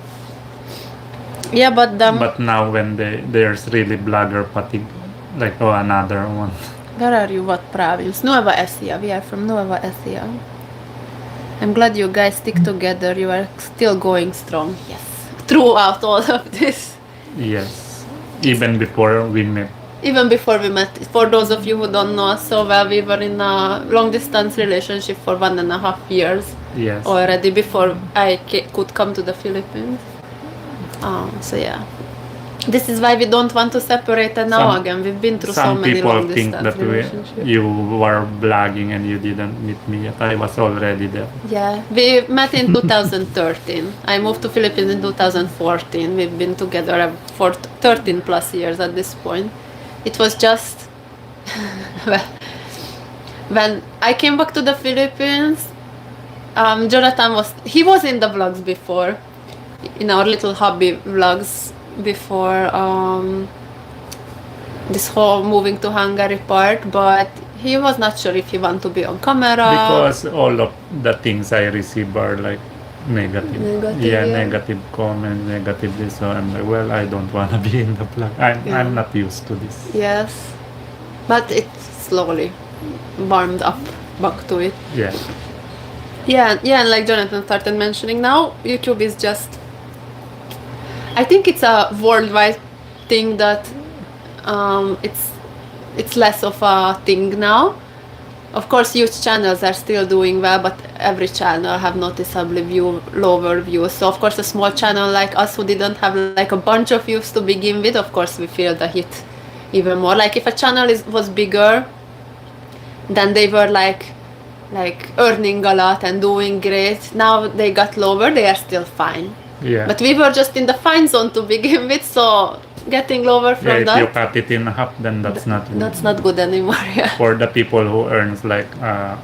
Yeah, but now when there's really blogger fatigue, like another one. Where are you? What province? Nueva Ecija. We are from Nueva Ecija. I'm glad you guys stick together. You are still going strong. Yes. Throughout all of this. Yes. Even before we met. Even before we met. For those of you who don't know us so well, we were in a long distance relationship for 1.5 years. Yes. Already before I could come to the Philippines. So yeah. This is why we don't want to separate now again. We've been through so many long distance relationships. Some people think that you were blogging and you didn't meet me yet. I was already there. Yeah, we met in 2013. I moved to Philippines in 2014. We've been together for 13 plus years at this point. It was just when I came back to the Philippines, Jonathan was in the vlogs before, in our little hobby vlogs before this whole moving to Hungary part, but he was not sure if he want to be on camera. Because all of the things I receive are like negative. Negative comments, negative this. So I'm like, well, I don't want to be in the vlog. I'm not used to this. Yes, but it slowly warmed up back to it. Yeah, and like Jonathan started mentioning, now YouTube is just, I think it's a worldwide thing that it's less of a thing now. Of course, huge channels are still doing well, but every channel have noticeably lower views. So of course, a small channel like us who didn't have like a bunch of views to begin with, of course we feel the hit even more. Like if a channel was bigger, then they were like earning a lot and doing great. Now they got lower, they are still fine. Yeah. But we were just in the fine zone to begin with, so getting lower from that. If you cut it in half, then that's not good. That's not good anymore. Yeah. For the people who earns like a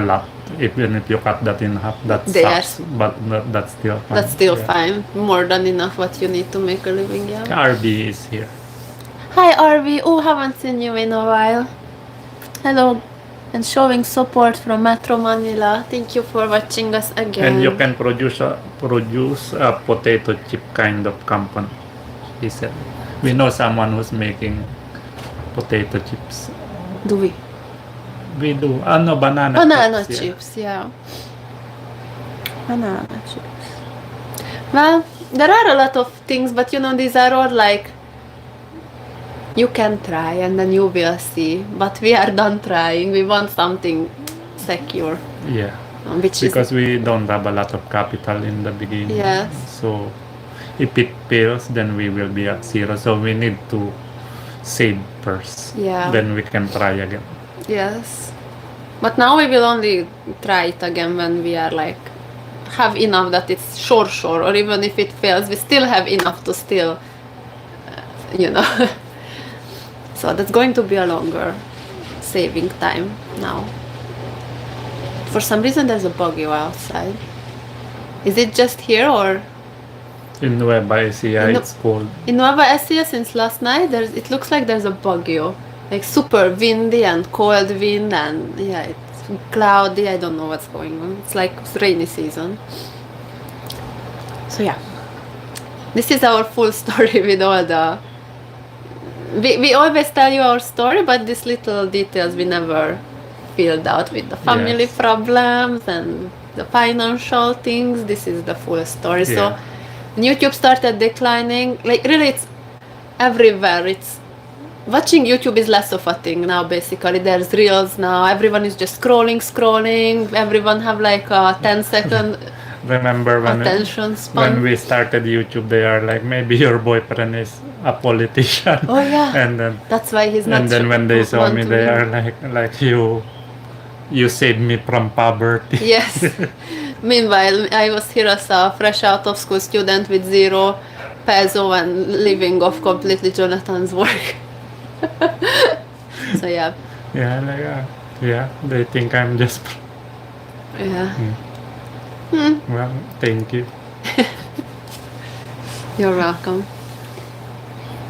lot, even if you cut that in half, that sucks. But that's still fine. That's still fine. More than enough what you need to make a living. Yeah. RV is here. Hi RV. Oh, haven't seen you in a while. Hello. And showing support from Metro Manila. Thank you for watching us again. And you can produce a potato chip kind of company, he said. We know someone who's making potato chips. Do we? We do. No, banana chips, yeah. Banana chips. Well, there are a lot of things, but these are all like, you can try and then you will see. But we are done trying. We want something secure. Yeah. Because we don't have a lot of capital in the beginning. Yes. So if it fails, then we will be at zero. So we need to save first. Yeah. Then we can try again. Yes. But now we will only try it again when we are like have enough that it's sure, or even if it fails, we still have enough to still, So that's going to be a longer saving time now. For some reason there's a buggy outside. Is it just here or? In Nueva Ecija it's cold. In Nueva Ecija since last night it looks like there's a buggy. Like super windy and cold wind and it's cloudy. I don't know what's going on. It's like rainy season. So this is our full story with all the we always tell you our story, but these little details we never filled out with the family Yes. problems and the financial things. This is the full story. So Yeah. when YouTube started declining, like really it's everywhere. It's watching YouTube is less of a thing now. Basically, there's reels now. Everyone is just scrolling. Everyone have like a 10-second Remember attention when span. we started YouTube, they are like, maybe your boyfriend is a politician. Oh yeah, And then that's why he's not. and then when they saw want me, to they be. are like you saved me from poverty. Yes. Meanwhile, I was here as a fresh out of school student with 0 peso and living off completely Jonathan's work. So yeah, Yeah, like yeah, they think I'm just. yeah. Well, thank you. You're welcome.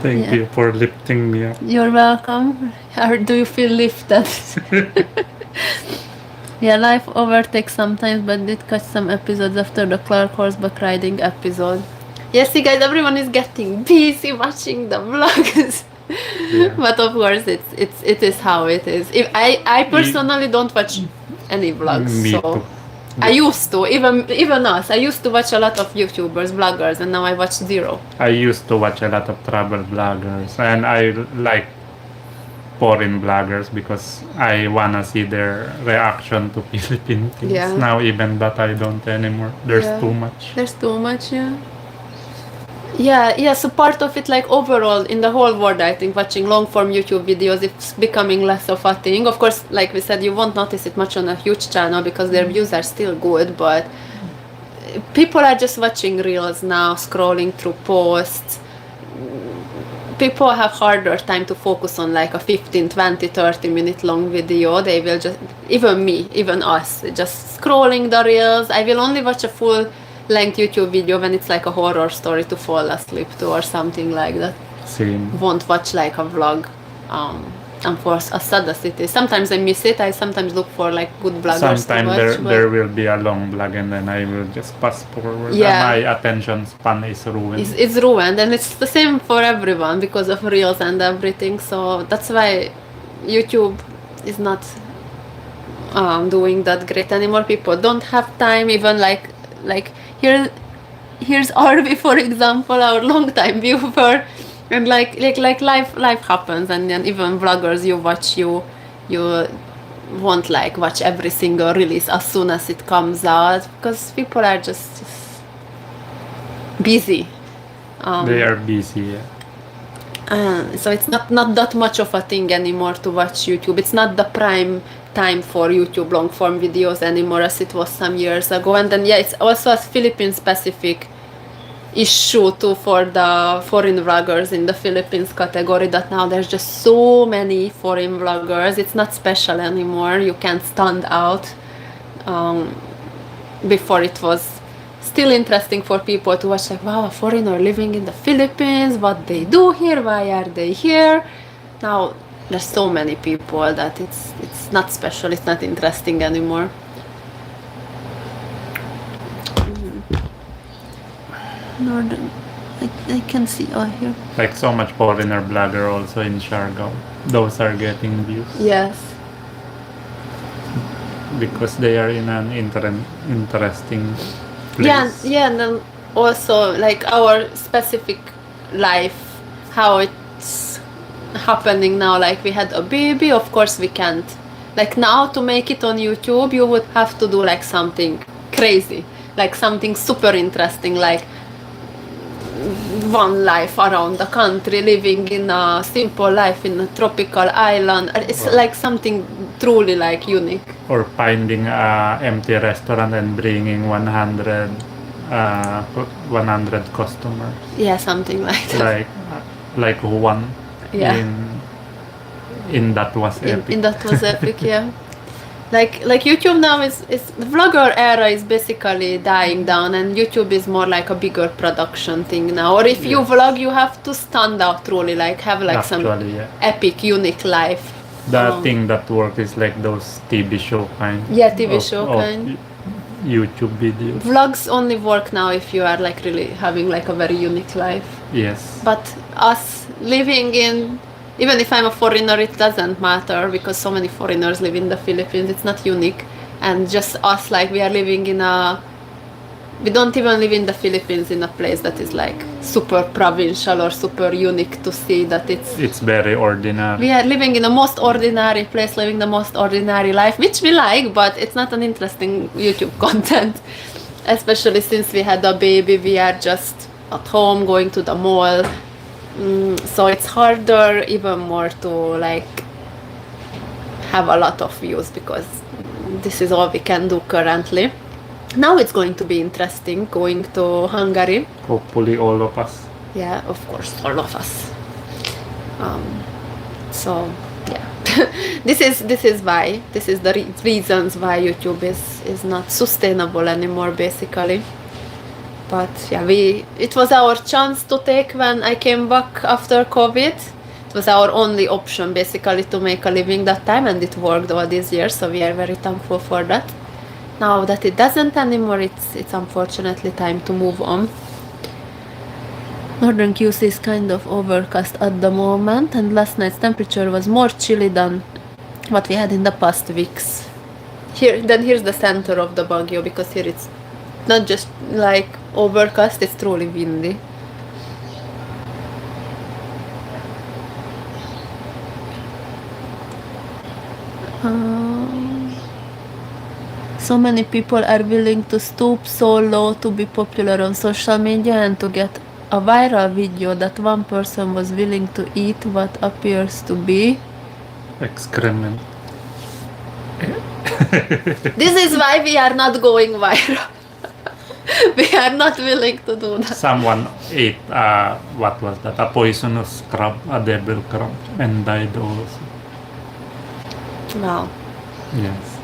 Thank Yeah. you for lifting me up. You're welcome. Or do you feel lifted? Yeah, life overtakes sometimes, but did catch some episodes after the Clark horseback riding episode. Yes, see guys, everyone is getting busy watching the vlogs. Yeah. But of course, it is how it is. If I personally don't watch any vlogs, Me so too. I used to even us. I used to watch a lot of YouTubers, vloggers, and now I watch zero. I used to watch a lot of travel bloggers, and I like foreign bloggers because I wanna see their reaction to Philippine things. Yeah. Now even that I don't anymore. There's Yeah. too much. There's too much, yeah. Yeah, so part of it, like overall in the whole world, I think watching long form YouTube videos it's becoming less of a thing. Of course, like we said, you won't notice it much on a huge channel because their views are still good, but people are just watching reels now, scrolling through posts. People have harder time to focus on like a 15, 20, 30 minute long video. They will just, even me, even us, just scrolling the reels. I will only watch a full length YouTube video when it's like a horror story to fall asleep to or something like that. Same. Won't watch like a vlog. And for as sad as it is, sometimes I miss it. I sometimes look for like good vloggers Sometimes to watch. there will be a long vlog and then I will just pass forward. Yeah. My attention span is ruined. It's ruined, and it's the same for everyone because of reels and everything. So that's why YouTube is not doing that great anymore. People don't have time. Even like here's Arvi, for example, our long-time viewer, and like life happens, and then even vloggers you watch you won't like watch every single release as soon as it comes out because people are just busy. They are busy. Yeah. So it's not that much of a thing anymore to watch YouTube. It's not the prime time for YouTube long form videos anymore as it was some years ago. And then yeah, it's also a Philippine specific issue too for the foreign vloggers in the Philippines category, that now there's just so many foreign vloggers. It's not special anymore. You can't stand out. Before it was still interesting for people to watch, like, wow, a foreigner living in the Philippines, what they do here, why are they here? Now there's so many people that it's not special, it's not interesting anymore. Northern, I can see here. Like so much foreigner blogger also in Siargao. Those are getting views Yes. because they are in an interesting place. Yeah, and then also like our specific life, how it's happening now. Like we had a baby, of course we can't. Like now to make it on YouTube, you would have to do like something crazy, like something super interesting, like one life around the country, living in a simple life in a tropical island. It's Wow. like something truly like unique. Or finding a empty restaurant and bringing 100 customers. Yeah, something like that. like one Yeah. in that was epic. In that was epic, yeah. Like YouTube now is the vlogger era is basically dying down, and YouTube is more like a bigger production thing now. Or if you Yes. vlog, you have to stand out truly, like have like some Actually, yeah. epic, unique life. The thing that works is like those TV show kind. Yeah, TV of- show of kind. YouTube videos. Vlogs only work now if you are like really having like a very unique life. Yes. But us living in even if I'm a foreigner, it doesn't matter because so many foreigners live in the Philippines. It's not unique, and just us, like we are living in a. We don't even live in the Philippines in a place that is like super provincial or super unique to see that It's very ordinary. we are living in the most ordinary place, living the most ordinary life, which we like, but it's not an interesting YouTube content. Especially since we had a baby, we are just at home, going to the mall. So it's harder even more to like have a lot of views because this is all we can do currently. Now it's going to be interesting going to Hungary. Hopefully all of us. Yeah, of course, all of us. So yeah, this is why the reasons why YouTube is not sustainable anymore, basically. But yeah, it was our chance to take when I came back after COVID. It was our only option basically to make a living that time, and it worked all these years. So we are very thankful for that. Now that it doesn't anymore, it's unfortunately time to move on. Northern QC is kind of overcast at the moment, and last night's temperature was more chilly than what we had in the past weeks. Here's the center of the Baguio, because here it's not just like overcast, it's truly windy. So many people are willing to stoop so low to be popular on social media and to get a viral video that one person was willing to eat what appears to be Excrement. This is why we are not going viral. We are not willing to do that. Someone ate what was that? A poisonous crab, a devil crab, and died also. Wow. Yes.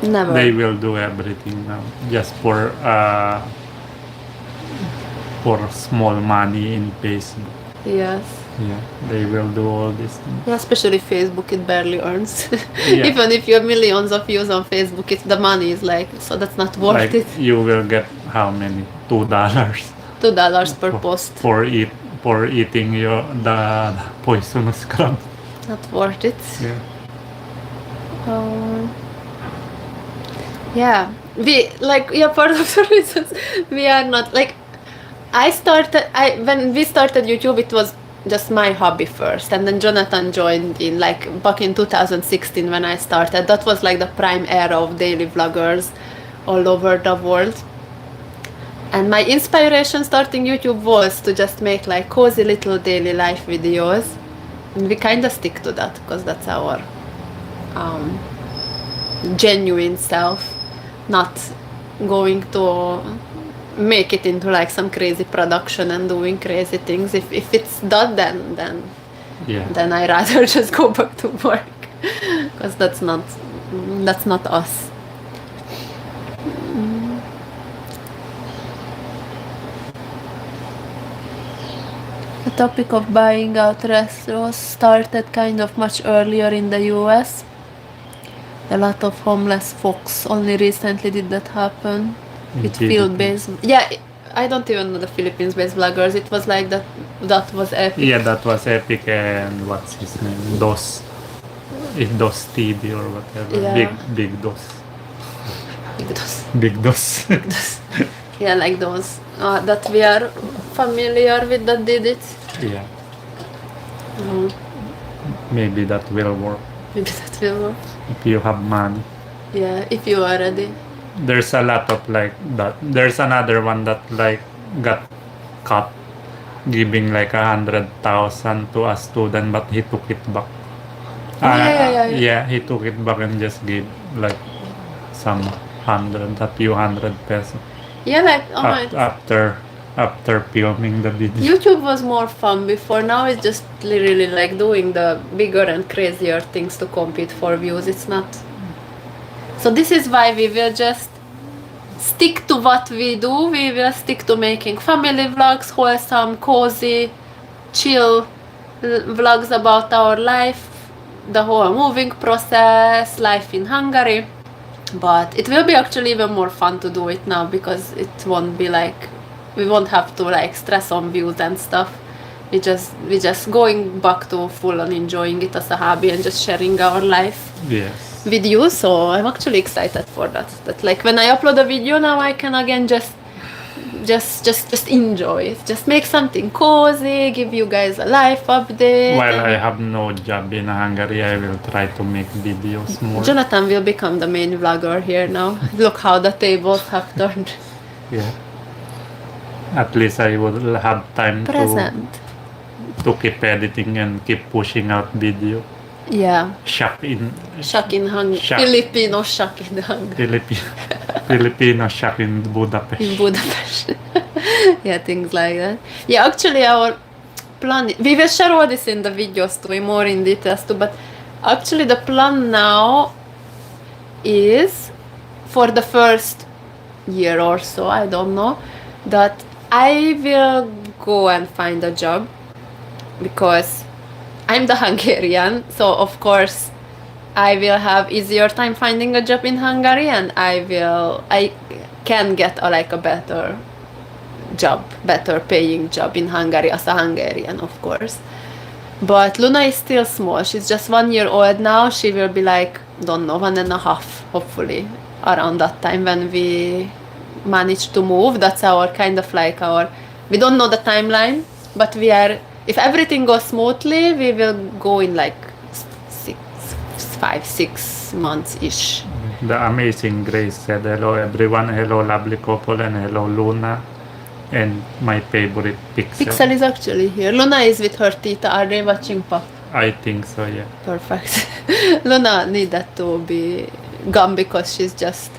Never. They will do everything now just for small money in Facebook. Yes. Yeah, they will do all these things. Yeah, especially Facebook, it barely earns. Yeah. Even if you have millions of views on Facebook, the money is like, so that's not worth Like it. you will get how many? $2 $2 per post. for eating the poisonous crab. Not worth it. Yeah. Yeah, part of the reasons we are not like. When we started YouTube, it was just my hobby first, and then Jonathan joined in like back in 2016 when I started. That was like the prime era of daily vloggers all over the world. And my inspiration starting YouTube was to just make like cozy little daily life videos, and we kind of stick to that because that's our genuine self, not going to make it into like some crazy production and doing crazy things. If it's that, then I rather just go back to work because that's not us. The topic of buying out restaurants started kind of much earlier in the US. A lot of homeless folks only recently did that happen with field-based. Yeah, I don't even know the Philippines-based vloggers. It was like that was epic. Yeah, that was epic. And what's his name? Dos. It's Dos TV or whatever. Yeah. Big Dos. Big Dos. Big Dos. Yeah, like those that we are familiar with that did it. Yeah. Maybe that will work Maybe that will work. if you have money. Yeah, if you are ready. There's a lot of like that. There's another one that like got caught giving like 100,000 to a student, but he took it back. Yeah. He took it back and just gave like some a few hundred pesos. Yeah, like my After filming the video. YouTube was more fun before. Now it's just really like doing the bigger and crazier things to compete for views. It's not. So this is why we will just stick to what we do. We will stick to making family vlogs, wholesome, cozy, chill vlogs about our life, the whole moving process, life in Hungary. But it will be actually even more fun to do it now because it won't be like we won't have to like stress on views and stuff. we just going back to full on enjoying it as a hobby and just sharing our life Yes. with you. So I'm actually excited for that. That like when I upload a video now, I can again just enjoy it. Just make something cozy, give you guys a life update. While I have no job in Hungary, I will try to make videos more. Jonathan will become the main vlogger here now. Look how the tables have turned. Yeah. At least I will have time Present. to keep editing and keep pushing out video. Yeah. Shop in Shak in Hungary. Shak. Filipino shak in Hungary. Filipino shop in Budapest. In Budapest. Yeah, things like that. Yeah, actually our plan, we will share all this in the videos too, more in details too, but actually the plan now is for the first year or so, I don't know, that I will go and find a job because I'm the Hungarian, so of course I will have easier time finding a job in Hungary, and I can get a better job, better paying job in Hungary as a Hungarian, of course. But Luna is still small. She's just 1 year old now. She will be like, don't know, 1.5, hopefully, around that time when we manage to move. That's our kind of we don't know the timeline, but if everything goes smoothly, we will go in 5-6 months-ish. The amazing Grace said, hello everyone, hello lovely couple, and hello Luna. And my favorite Pixel. Pixel is actually here. Luna is with her tita. Are they watching Pop? I think so, yeah. Perfect. Luna needed to be gone because she's just...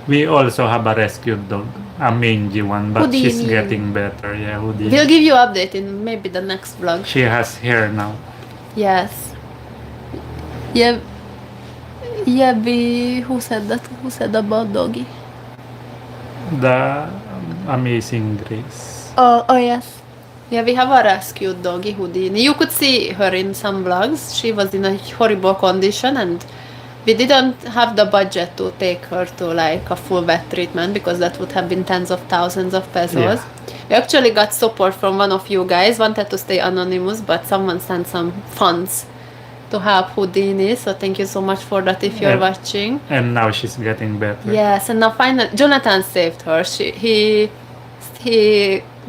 We also have a rescued dog, a mangy one, but she's Houdini. getting better. Yeah, Houdini. We'll give you update in maybe the next vlog. She has hair now. Yes. Yeah. Yeah, who said that? Who said about doggy? The amazing Grace. Oh yes. Yeah, we have a rescued doggy, Houdini. You could see her in some vlogs. She was in a horrible condition and we didn't have the budget to take her to a full vet treatment because that would have been tens of thousands of pesos. Yeah. We actually got support from one of you guys, wanted to stay anonymous, but someone sent some funds to help Houdini, so thank you so much for that if you're watching. And now she's getting better. Yes, and now finally Jonathan saved her. He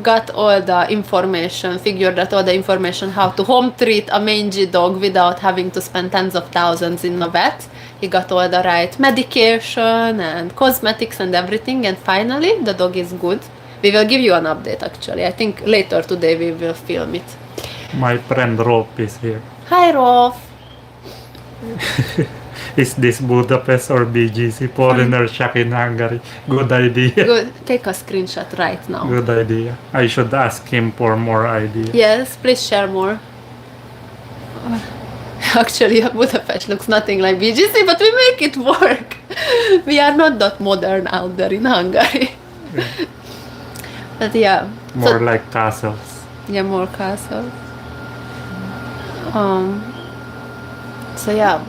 got all the information, figured out all the information how to home treat a mangy dog without having to spend tens of thousands in a vet. He got all the right medication and cosmetics and everything, and finally the dog is good. We will give you an update actually. I think later today we will film it. My friend Rolf is here. Hi Rolf! Is this Budapest or BGC? Foreigner shack in Hungary. Good idea. Good. Take a screenshot right now. Good idea. I should ask him for more ideas. Yes, please share more. Actually, Budapest looks nothing like BGC, but we make it work. We are not that modern out there in Hungary. Yeah. But yeah. More like castles. Yeah, more castles. So yeah.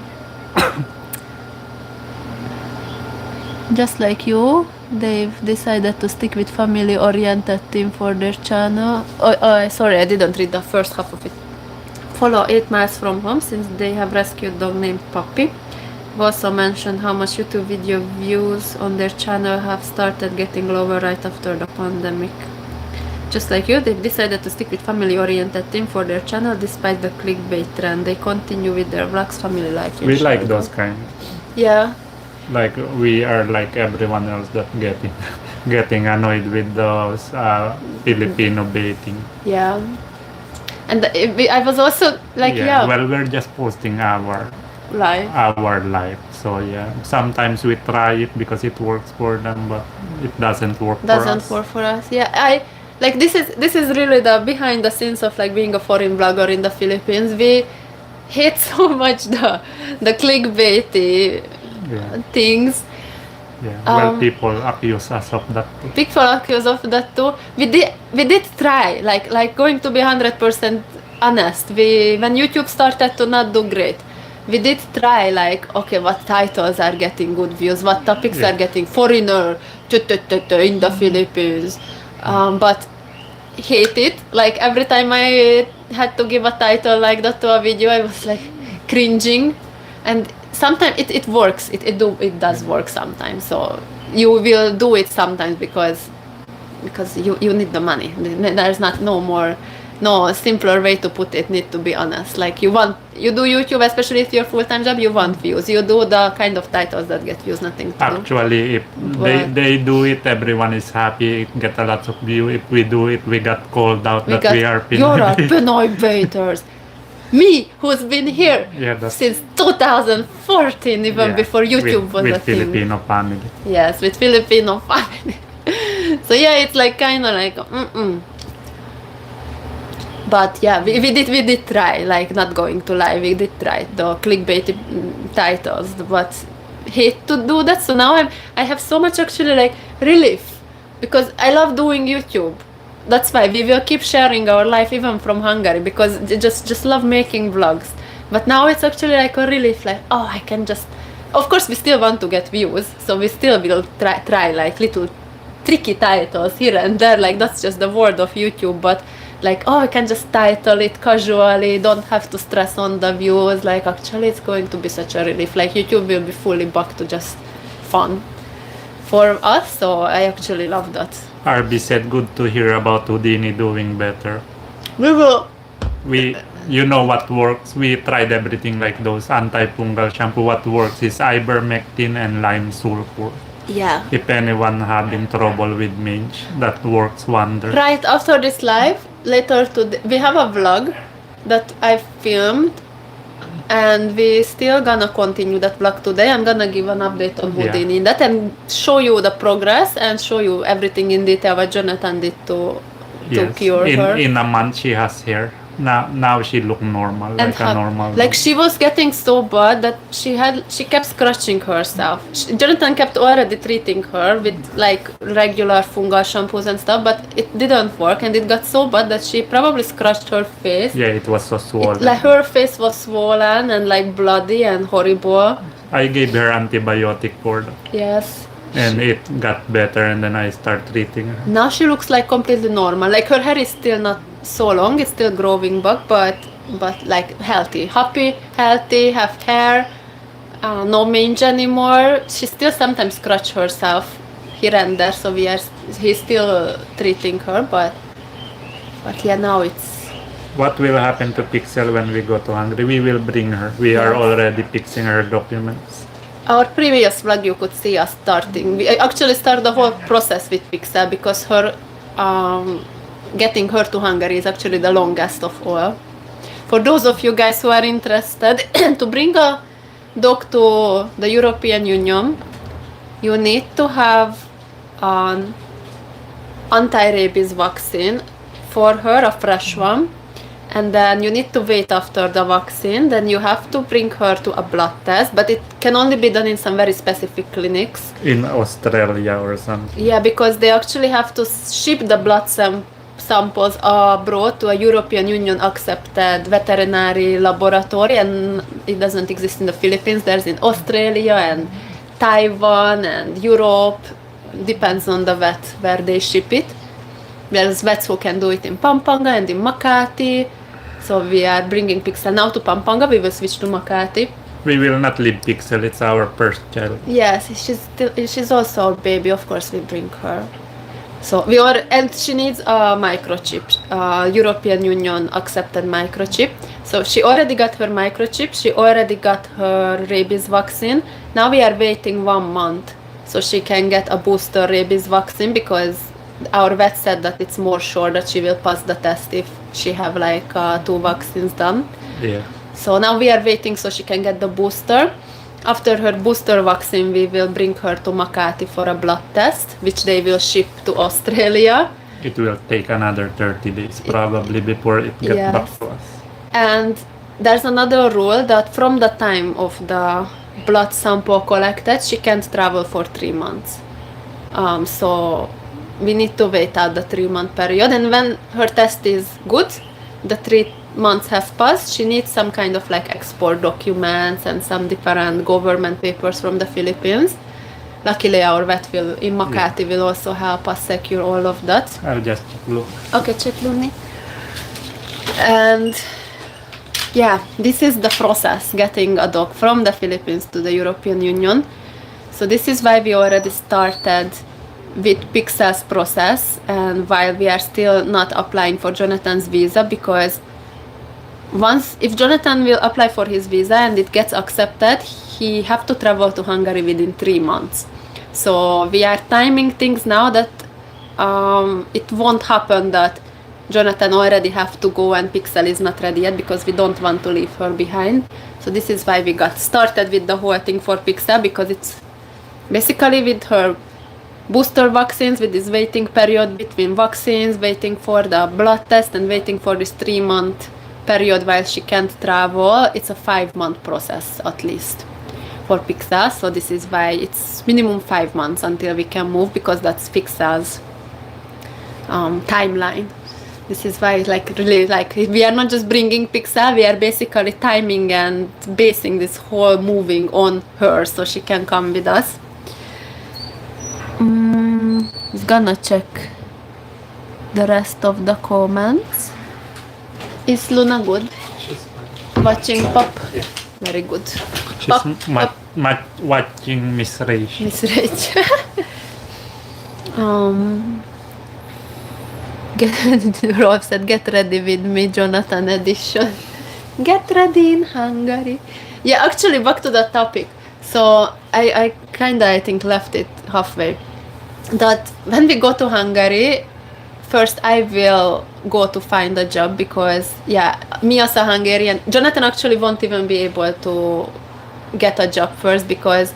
Just like you, they've decided to stick with family-oriented theme for their channel. Sorry, I didn't read the first half of it. Follow 8 miles from home since they have rescued dog named Puppy. I've also mentioned how much YouTube video views on their channel have started getting lower right after the pandemic. Just like you, they've decided to stick with family-oriented theme for their channel despite the clickbait trend. They continue with their vlogs, family life. We like those kind. Yeah. Like we are like everyone else that getting annoyed with those Filipino baiting. Yeah. And I was also like, yeah. Well, we're just posting our life. So yeah, sometimes we try it because it works for them, but it doesn't work for us. Doesn't work for us. Yeah, this is really the behind the scenes of being a foreign blogger in the Philippines. We hate so much the clickbaity things. Yeah. Well, people accuse us of that too. People accuse of that too. We did try, like going to be 100% honest. When YouTube started to not do great, we did try okay, what titles are getting good views, what topics are getting foreigner in the Philippines, but hate it. Like every time I had to give a title like that to a video, I was like cringing. And sometimes it works. It does work sometimes. So you will do it sometimes because you need the money. There's no simpler way to put it, need to be honest. Like you do YouTube, especially if your full-time job, you want views. You do the kind of titles that get views, nothing to do. Actually, if they do it, everyone is happy, it get a lot of view. If we do it, we got called out we are You're a Pinoy baiters. Me, who's been here since 2014, even before YouTube was a thing. With Filipino family. Yes, with Filipino family. So yeah, it's like kind of like But yeah, we did try, like not going to lie, we did try the clickbait titles, but hate to do that. So now I have so much actually like relief because I love doing YouTube. That's why we will keep sharing our life even from Hungary because just love making vlogs. But now it's actually like a relief, like I can just. Of course, we still want to get views, so we still will try like little tricky titles here and there. Like that's just the word of YouTube, but. Like, I can just title it casually, don't have to stress on the views. Like, actually, it's going to be such a relief. Like, YouTube will be fully back to just fun for us, so I actually love that. RB said, good to hear about Houdini doing better. You know what works. We tried everything like those anti-fungal shampoo. What works is ivermectin and lime sulfur. Yeah. If anyone having trouble with mange, that works wonders. Right after this live, later today, we have a vlog that I filmed and we still gonna continue that vlog today. I'm gonna give an update on Houdini in that and show you the progress and show you everything in detail what Jonathan did to cure her. In a month she has hair. Now she look normal, and like a normal. Like she was getting so bad that she kept scratching herself. Jonathan kept already treating her with like regular fungal shampoos and stuff, but it didn't work and it got so bad that she probably scratched her face. Yeah, it was so swollen. Like her face was swollen and like bloody and horrible. I gave her antibiotic for that. Yes. And it got better and then I start treating her. Now she looks like completely normal. Like her hair is still not so long, it's still growing back, but like healthy, happy, healthy, have hair, no mange anymore. She still sometimes scratch herself here and there, so he's still treating her, but yeah, now it's. What will happen to Pixel when we go to Hungary? We will bring her. We are already fixing her documents. Our previous vlog, you could see us starting. We actually started the whole process with Pixel because her. Getting her to Hungary is actually the longest of all. For those of you guys who are interested, to bring a dog to the European Union, you need to have an anti-rabies vaccine for her, a fresh one, and then you need to wait after the vaccine. Then you have to bring her to a blood test, but it can only be done in some very specific clinics. In Australia or something. Yeah, because they actually have to ship the blood samples abroad to a European Union accepted veterinary laboratory, and it doesn't exist in the Philippines. There's in Australia and Taiwan and Europe. Depends on the vet where they ship it. There's vets who can do it in Pampanga and in Makati. So we are bringing Pixel now to Pampanga. We will switch to Makati. We will not leave Pixel. It's our first child. Yes, she's also a baby. Of course, we bring her. So and she needs a microchip, European Union accepted microchip. So she already got her microchip. She already got her rabies vaccine. Now we are waiting 1 month so she can get a booster rabies vaccine because our vet said that it's more sure that she will pass the test if she have like 2 vaccines done. Yeah. So now we are waiting so she can get the booster. After her booster vaccine, we will bring her to Makati for a blood test, which they will ship to Australia. It will take another 30 days probably before it gets back to us. And there's another rule that from the time of the blood sample collected, she can't travel for 3 months. So we need to wait out the 3-month period. And when her test is good, the 3 months have passed, she needs some kind of like export documents and some different government papers from the Philippines. luckily our vet will in Makati will also help us secure all of that. I'll just look. Okay, check Luni. And yeah, this is the process getting a dog from the Philippines to the European Union. So this is why we already started with Pixel's process, and while we are still not applying for Jonathan's visa, because if Jonathan will apply for his visa and it gets accepted, he have to travel to Hungary within 3 months. So we are timing things now that it won't happen that Jonathan already have to go and Pixel is not ready yet, because we don't want to leave her behind. So this is why we got started with the whole thing for Pixel, because it's basically with her booster vaccines, with this waiting period between vaccines, waiting for the blood test and waiting for this 3-month period while she can't travel. It's a 5-month process at least for Pixel. So this is why it's minimum 5 months until we can move, because that's Pixel's timeline. This is why we are not just bringing Pixel, we are basically timing and basing this whole moving on her so she can come with us. He's gonna check the rest of the comments. Is Luna good? She's fine. Watching Pop? Yeah. Very good. She's Pop, watching Miss Rach. Miss Rach. Rolf said, get ready with me, Jonathan edition. Get ready in Hungary. Yeah, actually, back to the topic. So I kinda, I think, left it halfway. That when we go to Hungary, first I will go to find a job, because me as a Hungarian, Jonathan actually won't even be able to get a job first, because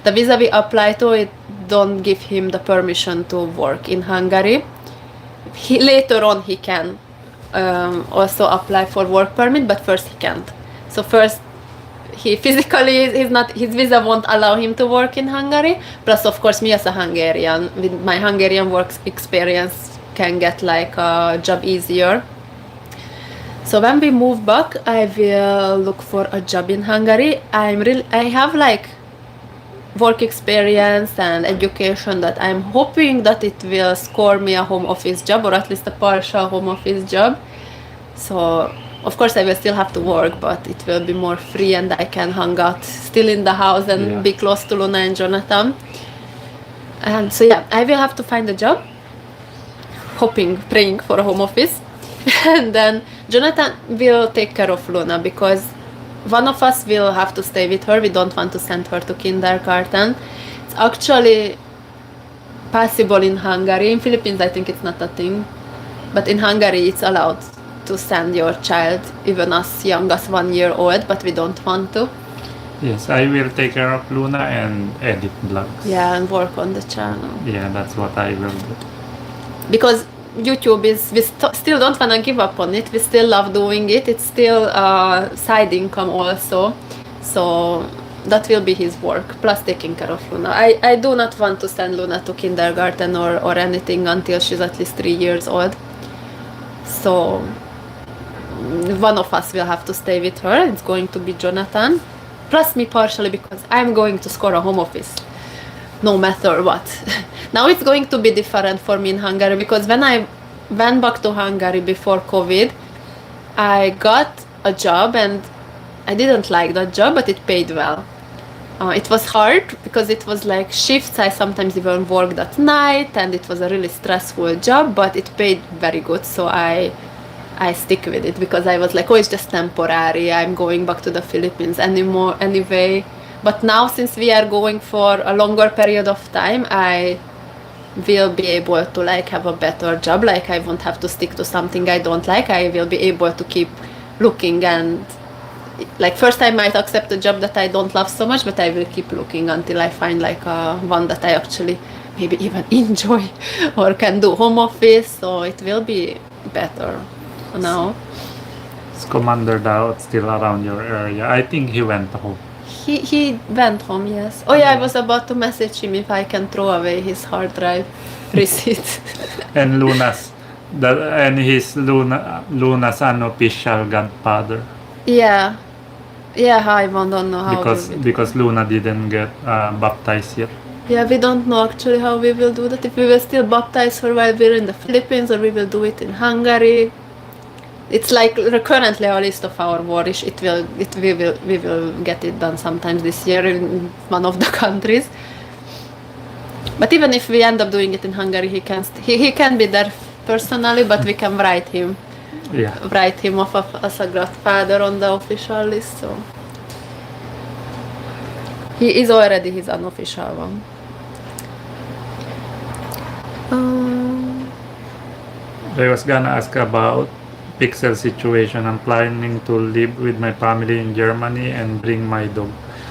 the visa we apply to, it don't give him the permission to work in Hungary. Later on he can also apply for work permit, but first he can't. So first he physically his visa won't allow him to work in Hungary. Plus, of course, me as a Hungarian with my Hungarian work experience can get like a job easier. So when we move back, I will look for a job in Hungary. I have like work experience and education that I'm hoping that it will score me a home office job, or at least a partial home office job. So of course I will still have to work, but it will be more free and I can hang out still in the house and be close to Luna and Jonathan. And so I will have to find a job, praying for a home office. And then Jonathan will take care of Luna, because one of us will have to stay with her. We don't want to send her to kindergarten. It's actually possible in Hungary. In Philippines, I think it's not a thing. But in Hungary, it's allowed to send your child even as young as 1 year old, but we don't want to. Yes, I will take care of Luna and edit vlogs. Yeah, and work on the channel. Yeah, that's what I will do. Because YouTube we still don't want to give up on it. We still love doing it. It's still side income also. So that will be his work, plus taking care of Luna. I do not want to send Luna to kindergarten or anything until she's at least 3 years old. So one of us will have to stay with her. It's going to be Jonathan, plus me partially, because I'm going to score a home office no matter what. Now it's going to be different for me in Hungary, because when I went back to Hungary before COVID, I got a job and I didn't like that job, but it paid well. It was hard because it was like shifts. I sometimes even worked at night and it was a really stressful job, but it paid very good. So I stick with it, because I was like, oh, it's just temporary. I'm going back to the Philippines anyway. But now, since we are going for a longer period of time, I will be able to like have a better job. Like I won't have to stick to something I don't like. I will be able to keep looking, and like first I might accept a job that I don't love so much, but I will keep looking until I find like one that I actually maybe even enjoy or can do home office. So it will be better now. Is Commander Dao still around your area? I think he went home. He went home, yes. Oh yeah, I was about to message him if I can throw away his hard drive receipt. And his Luna's unofficial godfather. Yeah, I don't know how. Because Luna didn't get baptized yet. Yeah, we don't know actually how we will do that. If we will still baptize her while we're in the Philippines, or we will do it in Hungary. It's like currently our list of our worries. We will get it done sometimes this year in one of the countries. But even if we end up doing it in Hungary, he can be there personally, but we can write him off as a godfather on the official list. So he is already his unofficial one. I was gonna ask about Pixel situation. I'm planning to live with my family in Germany and bring my dog,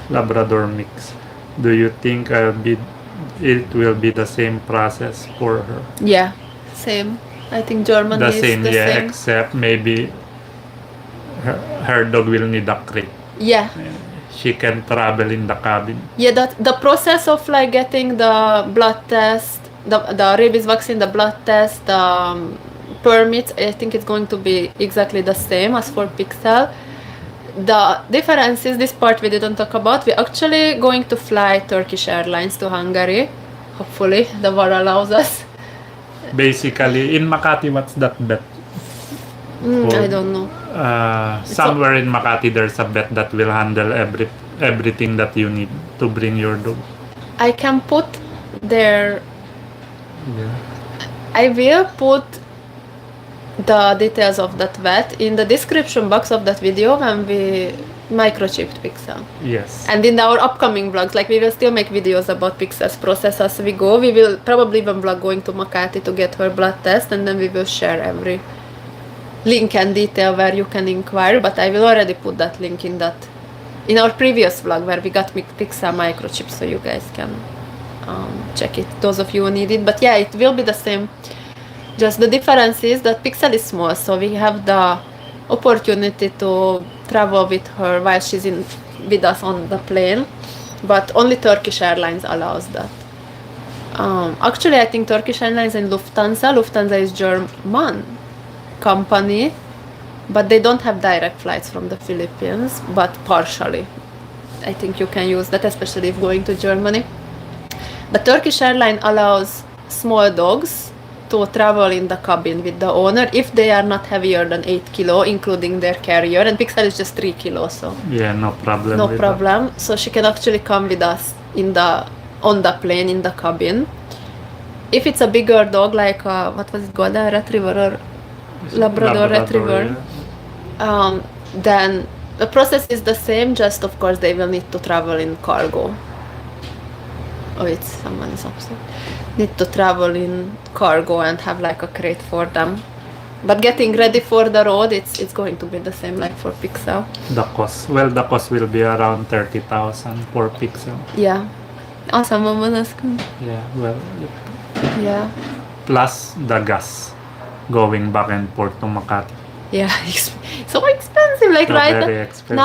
Labrador mix. Do you think it will be the same process for her? Yeah, same. I think Germany The is same, the yeah, same. except maybe her dog will need a crate. Yeah. She can travel in the cabin. Yeah, that the process of like getting the blood test, the rabies vaccine, the blood test, the permits, I think it's going to be exactly the same as for Pixel. The difference is, this part we didn't talk about, we're actually going to fly Turkish Airlines to Hungary. Hopefully the war allows us. Basically, in Makati, what's that bet? I don't know. Somewhere in Makati, there's a bet that will handle everything that you need to bring your dog. I can put their... Yeah. I will put the details of that vet in the description box of that video when we microchipped Pixel. Yes. And in our upcoming vlogs, like we will still make videos about Pixel's process as we go. We will probably even vlog going to Makati to get her blood test, and then we will share every link and detail where you can inquire. But I will already put that link in our previous vlog where we got Pixel microchip, so you guys can check it, those of you who need it. But yeah, it will be the same. Just the difference is that Pixel is small, so we have the opportunity to travel with her while she's with us on the plane, but only Turkish Airlines allows that. Actually, I think Turkish Airlines and Lufthansa is German company, but they don't have direct flights from the Philippines, but partially. I think you can use that, especially if going to Germany. But Turkish Airlines allows small dogs to travel in the cabin with the owner if they are not heavier than 8 kilo, including their carrier, and Pixel is just 3 kilos, so Yeah, no problem. no with problem. So she can actually come with us on the plane in the cabin. If it's a bigger dog, like what was it, Golden Retriever or that. Labrador Retriever, yeah. then the process is the same, just of course they will need to travel in cargo. Oh, it's someone is upset. Need to travel in cargo and have like a crate for them. But getting ready for the road, it's going to be the same like for Pixel. The cost will be around 30,000 for Pixel. Yeah. Awesome, Mama, that's good. Yeah, well, Yeah. plus the gas going back and forth to Makati. Yeah, so expensive, like Not right very expensive.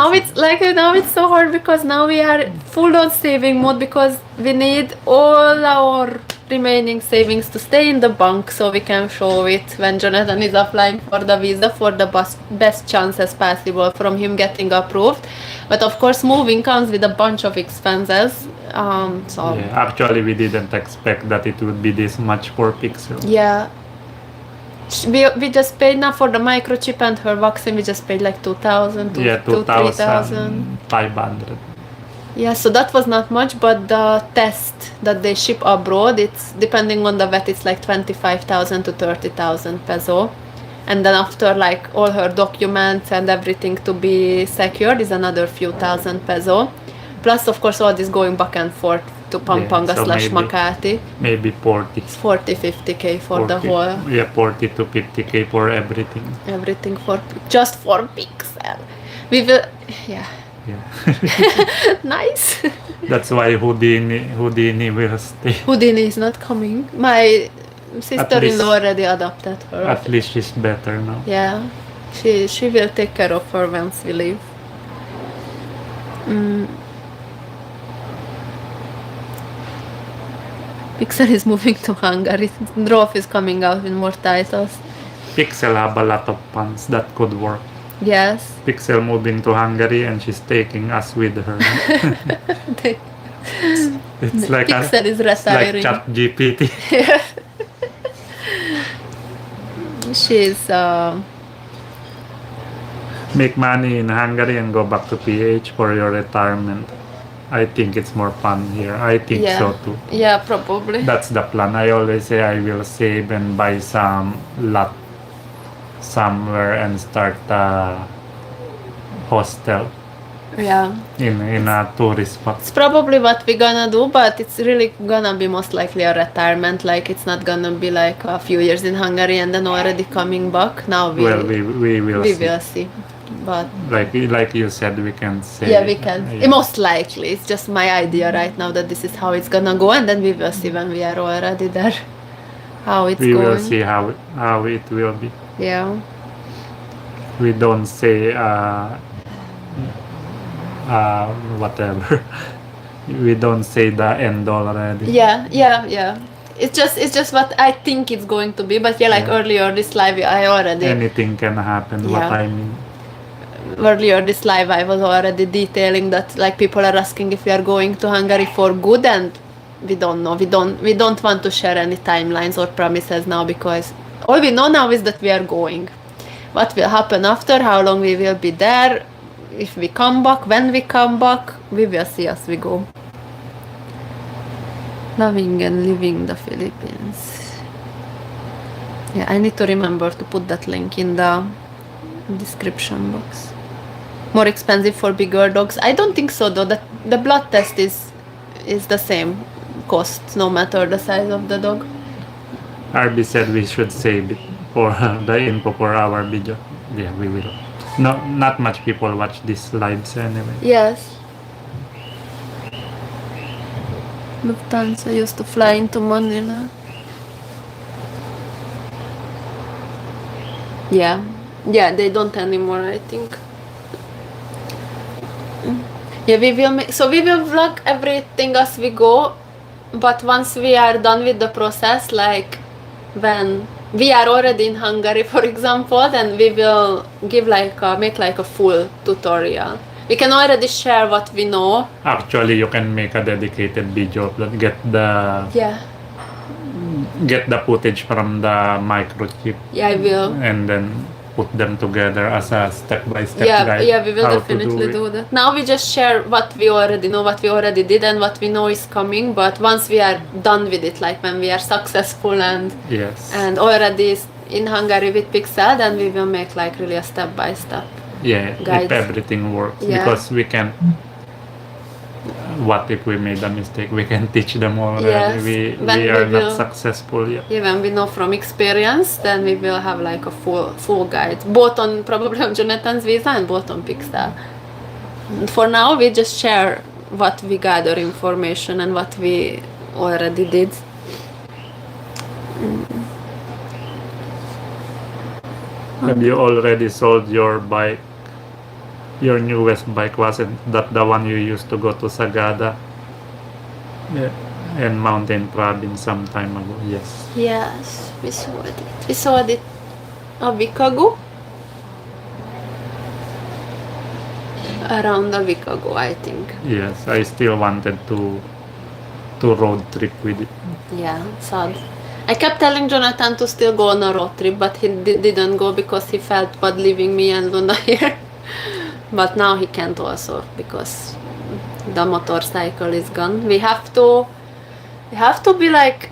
now it's so hard because now we are full on saving mode because we need all our remaining savings to stay in the bank so we can show it when Jonathan is applying for the visa for the best chances possible from him getting approved. But of course moving comes with a bunch of expenses. So Yeah, actually we didn't expect that it would be this much for Pixel. yeah. We just paid now for the microchip and her vaccine. We just paid like 2,000 to 3,000. 2,500. Yeah, so that was not much, but the test that they ship abroad, it's depending on the vet, it's like 25,000 to 30,000 peso. And then after like all her documents and everything to be secured is another few thousand peso. Plus, of course, all this going back and forth to Pampanga so slash maybe- Makati. Maybe 40. 40-50k for the 40 whole, Yeah, 40 to 50k for everything. everything just for Pixel. We will, yeah, Yeah. nice. That's why Houdini will stay. Houdini is not coming. My sister-in-law least- already adopted her. At least she's better now. Yeah, she will take care of her once we leave. Pixel is moving to Hungary. Rolf is coming out with more titles. Pixel have a lot of puns that could work. Yes. Pixel moving to Hungary and she's taking us with her. It's like Pixel is like retiring. Chat GPT. She's Make money in Hungary and go back to PH for your retirement. I think it's more fun here. I think so too. Yeah, probably. That's the plan. I always say I will save and buy some lot somewhere and start a hostel Yeah. in a tourist spot. It's probably what we're gonna do, but it's really gonna be most likely a retirement. Like it's not gonna be like a few years in Hungary and then already coming back. Now we Well, we will see. will see. But Like you said, we can say. yeah, we can. Yeah. Most likely, it's just my idea right now that this is how it's gonna go, and then we will see when we are already there how it's We going. will see how it will be. Yeah. We don't say whatever. We don't say the end already. Yeah. It's just what I think it's going to be. But yeah, like Yeah. earlier this live, I already Anything can happen. What Yeah. I mean. earlier this live I was already detailing that like people are asking if we are going to Hungary for good, and we don't know. We don't want to share any timelines or promises now, because all we know now is that we are going. What will happen after, how long we will be there, if we come back, when we come back, we will see as we go. Loving and living the Philippines. Yeah, I need to remember to put that link in the description box. More expensive for bigger dogs? I don't think so though. That the blood test is the same cost no matter the size of the dog. RB said we should save it for the info for our video. Yeah, we will. No, not much people watch these lives anyway. Yes. Lufthansa used to fly into Manila. Yeah, they don't anymore, I think. Yeah, we will vlog everything as we go, but once we are done with the process, like when we are already in Hungary, for example, then we will give make a full tutorial. We can already share what we know. Actually, you can make a dedicated video of that. Get the footage from the microchip. Yeah, I will. And then put them together as a step-by-step guide. Yeah, we will how to definitely do that. Now we just share what we already know, what we already did, and what we know is coming. But once we are done with it, like when we are successful and Yes. and already in Hungary with Pixel, then we will make like really a step-by-step. Yeah, guides. if everything works. Yeah. Because we can... What if we made a mistake? We can teach them already. Yes, We when are we not will- successful yet. Yeah, when we know from experience, then we will have like a full guide, both on probably on Jonathan's visa and both on Pixel. For now, we just share what we gather information and what we already did. Have you already sold your bike? Your newest bike, wasn't that the one you used to go to Sagada? Yeah. And mountain crabbing some time ago? Yes. Yes, we saw it. We saw it a week ago. Around a week ago, I think. Yes, I still wanted to road trip with it. Yeah, sad. I kept telling Jonathan to still go on a road trip, but he didn't go because he felt bad leaving me and Luna here. But now he can't also because the motorcycle is gone. We have to be like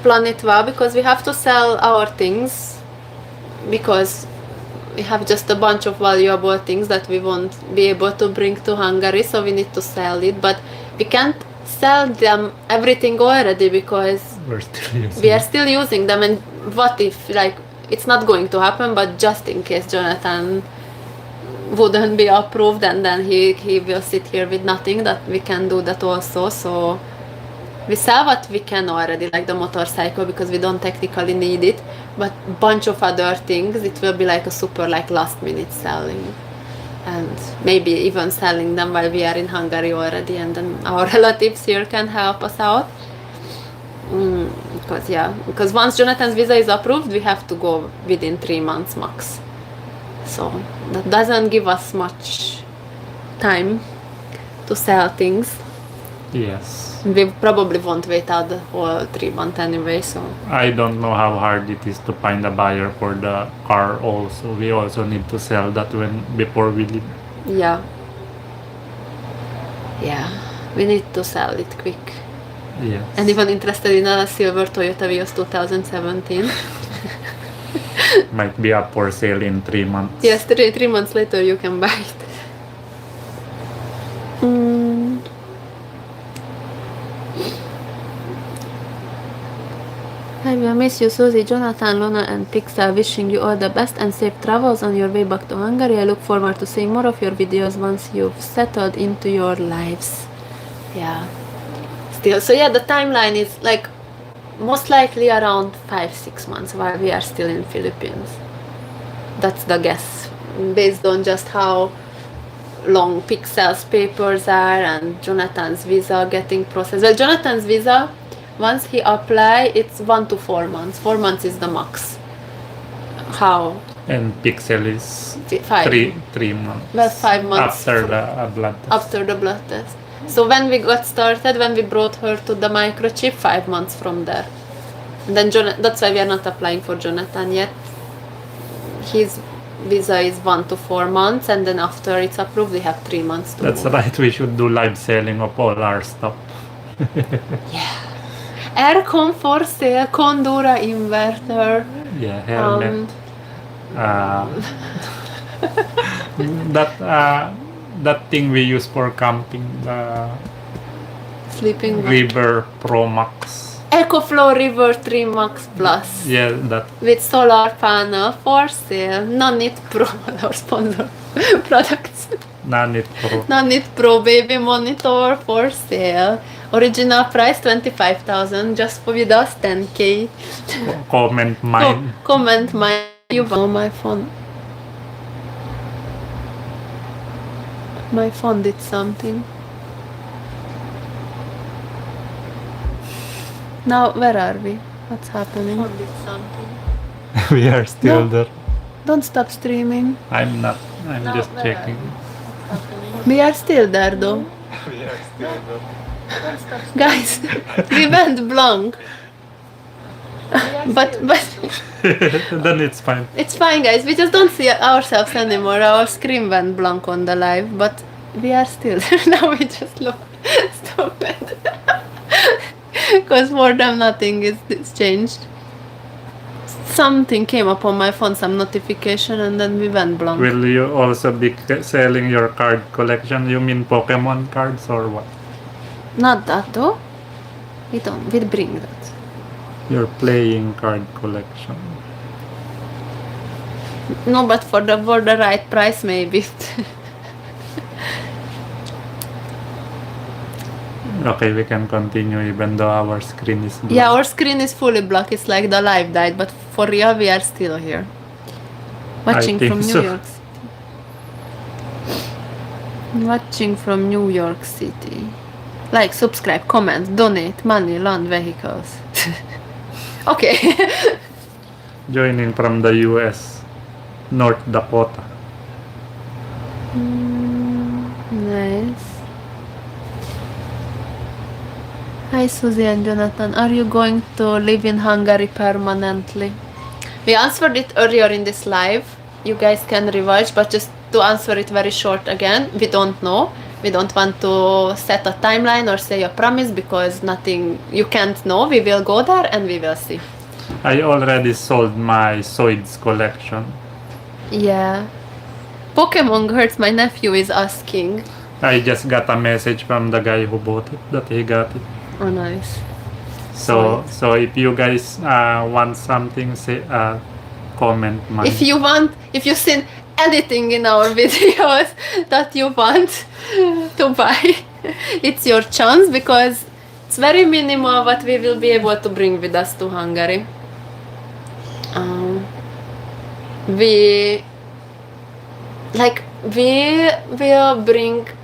plan it well, because we have to sell our things, because we have just a bunch of valuable things that we won't be able to bring to Hungary, so we need to sell it. But we can't sell them everything already because we are still using them. And what if like it's not going to happen, but just in case Jonathan wouldn't be approved, and then he will sit here with nothing, that we can do that also. So we sell what we can already, like the motorcycle, because we don't technically need it, but bunch of other things, it will be like a super like last minute selling, and maybe even selling them while we are in Hungary already, and then our relatives here can help us out. Because once Jonathan's visa is approved, we have to go within 3 months max. So that doesn't give us much time to sell things. Yes. We probably won't wait out the whole 3 months anyway, so I don't know how hard it is to find a buyer for the car also. We also need to sell that before we leave. yeah. Yeah, we need to sell it quick. Yes. Anyone interested in a silver Toyota Vios 2017? Might be up for sale in 3 months. Yes, 3 months later you can buy it. I will miss you, Susie, Jonathan, Luna, and Pixel. Wishing you all the best and safe travels on your way back to Hungary. I look forward to seeing more of your videos once you've settled into your lives. Yeah. Still, so yeah, the timeline is like most likely around 5-6 months while we are still in Philippines. That's the guess, based on just how long Pixel's papers are and Jonathan's visa getting processed. Well, Jonathan's visa, once he apply, it's 1 to 4 months. 4 months is the max. How? And Pixel is 5. 3 months. Well, 5 months After the blood test. after the blood test. So when we got started, when we brought her to the microchip, 5 months from there. And then that's why we are not applying for Jonathan yet. His visa is 1 to 4 months, and then after it's approved, we have 3 months to That's move. right. We should do live selling of all our stuff. Aircon for sale, Condora inverter. Yeah, helmet. That thing we use for camping, the Sleeping bag. River Pro Max. EcoFlow River 3 Max Plus. Yeah, that. With solar panel for sale. Nanit Pro, our sponsor products. Nanit Pro. Nanit Pro baby monitor for sale. Original price 25,000. Just for with us 10k. Comment mine. Comment my. You know my phone. My phone did something. Now where are we? What's happening? Phone did something. We are still No. there. Don't stop streaming. I'm not. I'm No, just where checking. We are still there though. We are still there. Guys, we went blank. But Then it's fine. it's fine, guys. We just don't see ourselves anymore. Our screen went blank on the live, but we are still there. Now we just look stupid. Because for them nothing is changed. Something came up on my phone, some notification, and then we went blank. Will you also be selling your card collection? You mean Pokemon cards or what? Not that though. We'll bring that. Your playing card collection. No, but for the right price maybe. Okay, we can continue even though our screen is black. Yeah, our screen is fully black. It's like the live died, but for real we are still here. Watching think from New so. York City. Watching from New York City. Like, subscribe, comment, donate, money, land, vehicles. Okay. Joining from the US, North Dakota. Nice. Hi Susie and Jonathan, are you going to live in Hungary permanently? We answered it earlier in this live. You guys can rewatch, but just to answer it very short again, we don't know. We don't want to set a timeline or say a promise because nothing, you can't know. We will go there and we will see. I already sold my Zoids collection. Yeah. Pokemon Hurts, my nephew is asking. I just got a message from the guy who bought it that he got it. Oh, nice. So if you guys want something, say comment mine. If you seen anything in our videos that you want to buy, it's your chance because it's very minimal what we will be able to bring with us to Hungary. We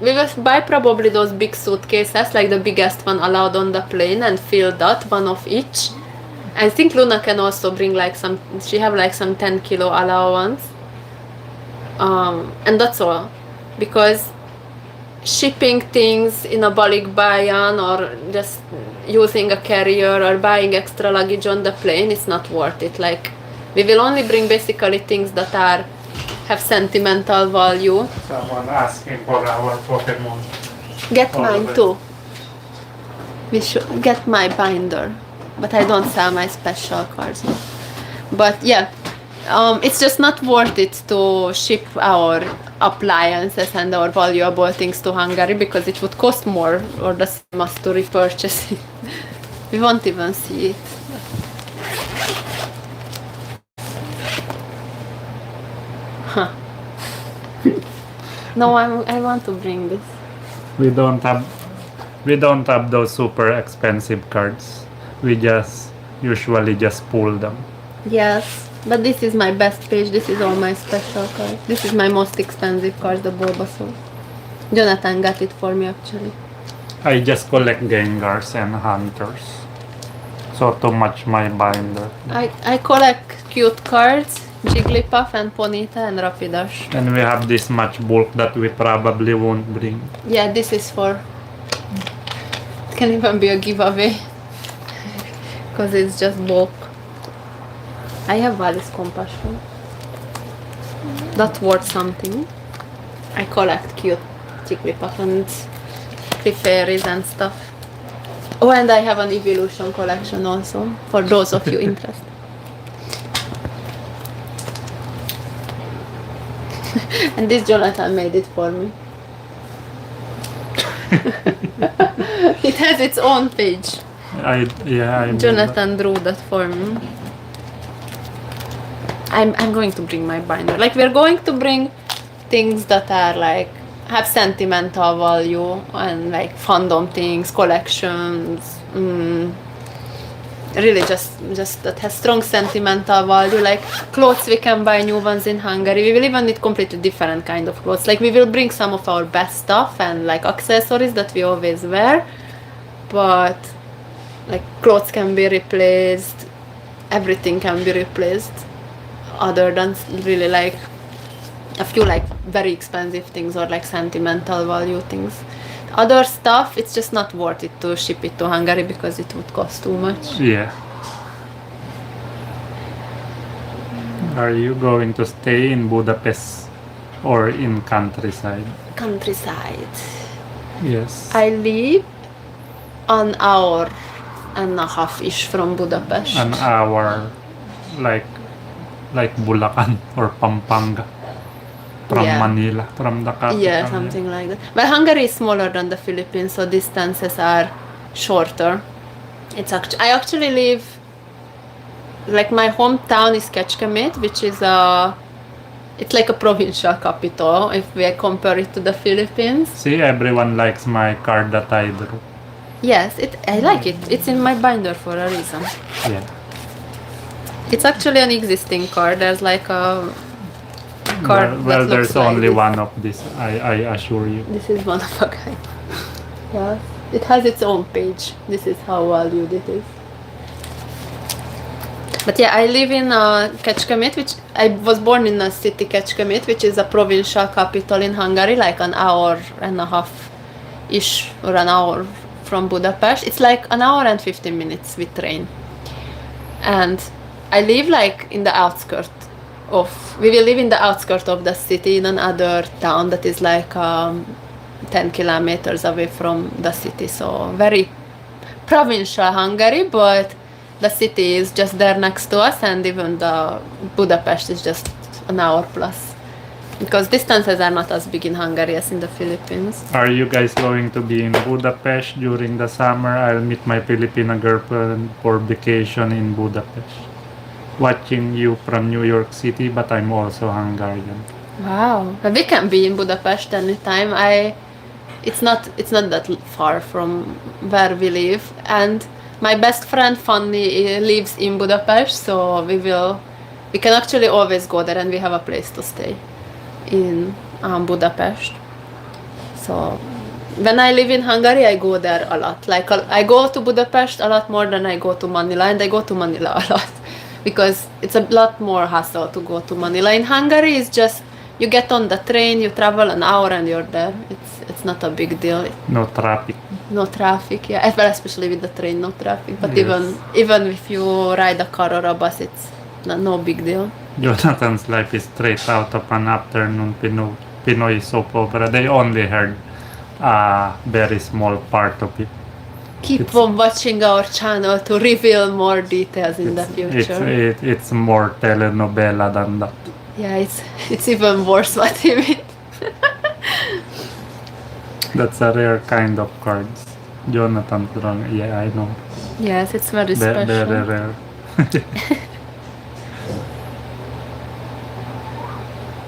will buy probably those big suitcases, like the biggest one allowed on the plane, and fill that, one of each. I think Luna can also bring she have like some 10 kilo allowance. And that's all. Because shipping things in a balikbayan or just using a carrier or buying extra luggage on the plane, it's not worth it. Like, we will only bring basically things that have sentimental value. Someone asking for our Pokemon. Get All mine of it. too. We should get my binder, but I don't sell my special cards. But yeah, it's just not worth it to ship our appliances and our valuable things to Hungary because it would cost more or the same as to repurchase it. We won't even see it. Huh. No, I want to bring this. We don't have those super expensive cards. We just usually just pull them. Yes, but this is my best page. This is all my special cards. This is my most expensive card, the Bulbasaur. Jonathan got it for me actually. I just collect Gengars and Hunters. So to match my binder. I collect cute cards, Jigglypuff and Ponyta and Rapidash. And we have this much bulk that we probably won't bring. Yeah, this is for... It can even be a giveaway. Because it's just bulk. I have Valis Compassion. That's worth something. I collect cute Jigglypuff and Clefairies and stuff. Oh, and I have an Evolution collection also, for those of you interested. And this Jonathan made it for me. It has its own page. I Jonathan drew that for me. I'm going to bring my binder. Like, we're going to bring things that are like have sentimental value and like fandom things, collections. Really just that has strong sentimental value. Like clothes, we can buy new ones in Hungary. We will even need completely different kind of clothes. Like we will bring some of our best stuff and like accessories that we always wear, but like clothes can be replaced, everything can be replaced, other than really like a few like very expensive things or like sentimental value things. Other stuff, it's just not worth it to ship it to Hungary because it would cost too much. Yeah. Are you going to stay in Budapest or in countryside? Countryside. Yes. I live an hour and a half-ish from Budapest. An hour, like Bulacan or Pampanga from Yeah. Manila, from the capital. Yeah, something like that. But Hungary is smaller than the Philippines, so distances are shorter. I actually live, like my hometown is Kecskemét, which is it's like a provincial capital if we compare it to the Philippines. See, everyone likes my card that I drew. Yes, I like it. It's in my binder for a reason. Yeah. It's actually an existing card. There's like a card Well, that looks there's like only this. one of this, I assure you. This is one of a kind. Yes, it has its own page. This is how valued it is. But yeah, I live in Kecskemét, which I was born in a city, Kecskemét, which is a provincial capital in Hungary, like an hour and a half-ish or an hour from Budapest. It's like an hour and 15 minutes with train. And I live like in the outskirts we will live in the outskirts of the city in another town that is like 10 kilometers away from the city. So very provincial Hungary, but the city is just there next to us, and even the Budapest is just an hour plus. Because distances are not as big in Hungary as in the Philippines. Are you guys going to be in Budapest during the summer? I'll meet my Filipino girlfriend for vacation in Budapest. Watching you from New York City, but I'm also Hungarian. Wow, but we can be in Budapest anytime. It's not that far from where we live, and my best friend Fanny lives in Budapest, so we can actually always go there, and we have a place to stay in Budapest. So when I live in Hungary, I go there a lot. Like I go to Budapest a lot more than I go to Manila, and I go to Manila a lot because it's a lot more hassle to go to Manila. In Hungary, it's just you get on the train, you travel an hour and you're there. It's not a big deal. No traffic. No traffic, yeah. Well, especially with the train, no traffic. But Yes. even if you ride a car or a bus, it's no big deal. Jonathan's life is straight out of an afternoon Pinoy soap opera. They only heard a very small part of it. Keep on watching our channel to reveal more details in the future. It's more telenovela than that. Yeah, it's even worse what he meant. That's a rare kind of cards. Jonathan Kurang, yeah, I know. Yes, it's very special. Very rare.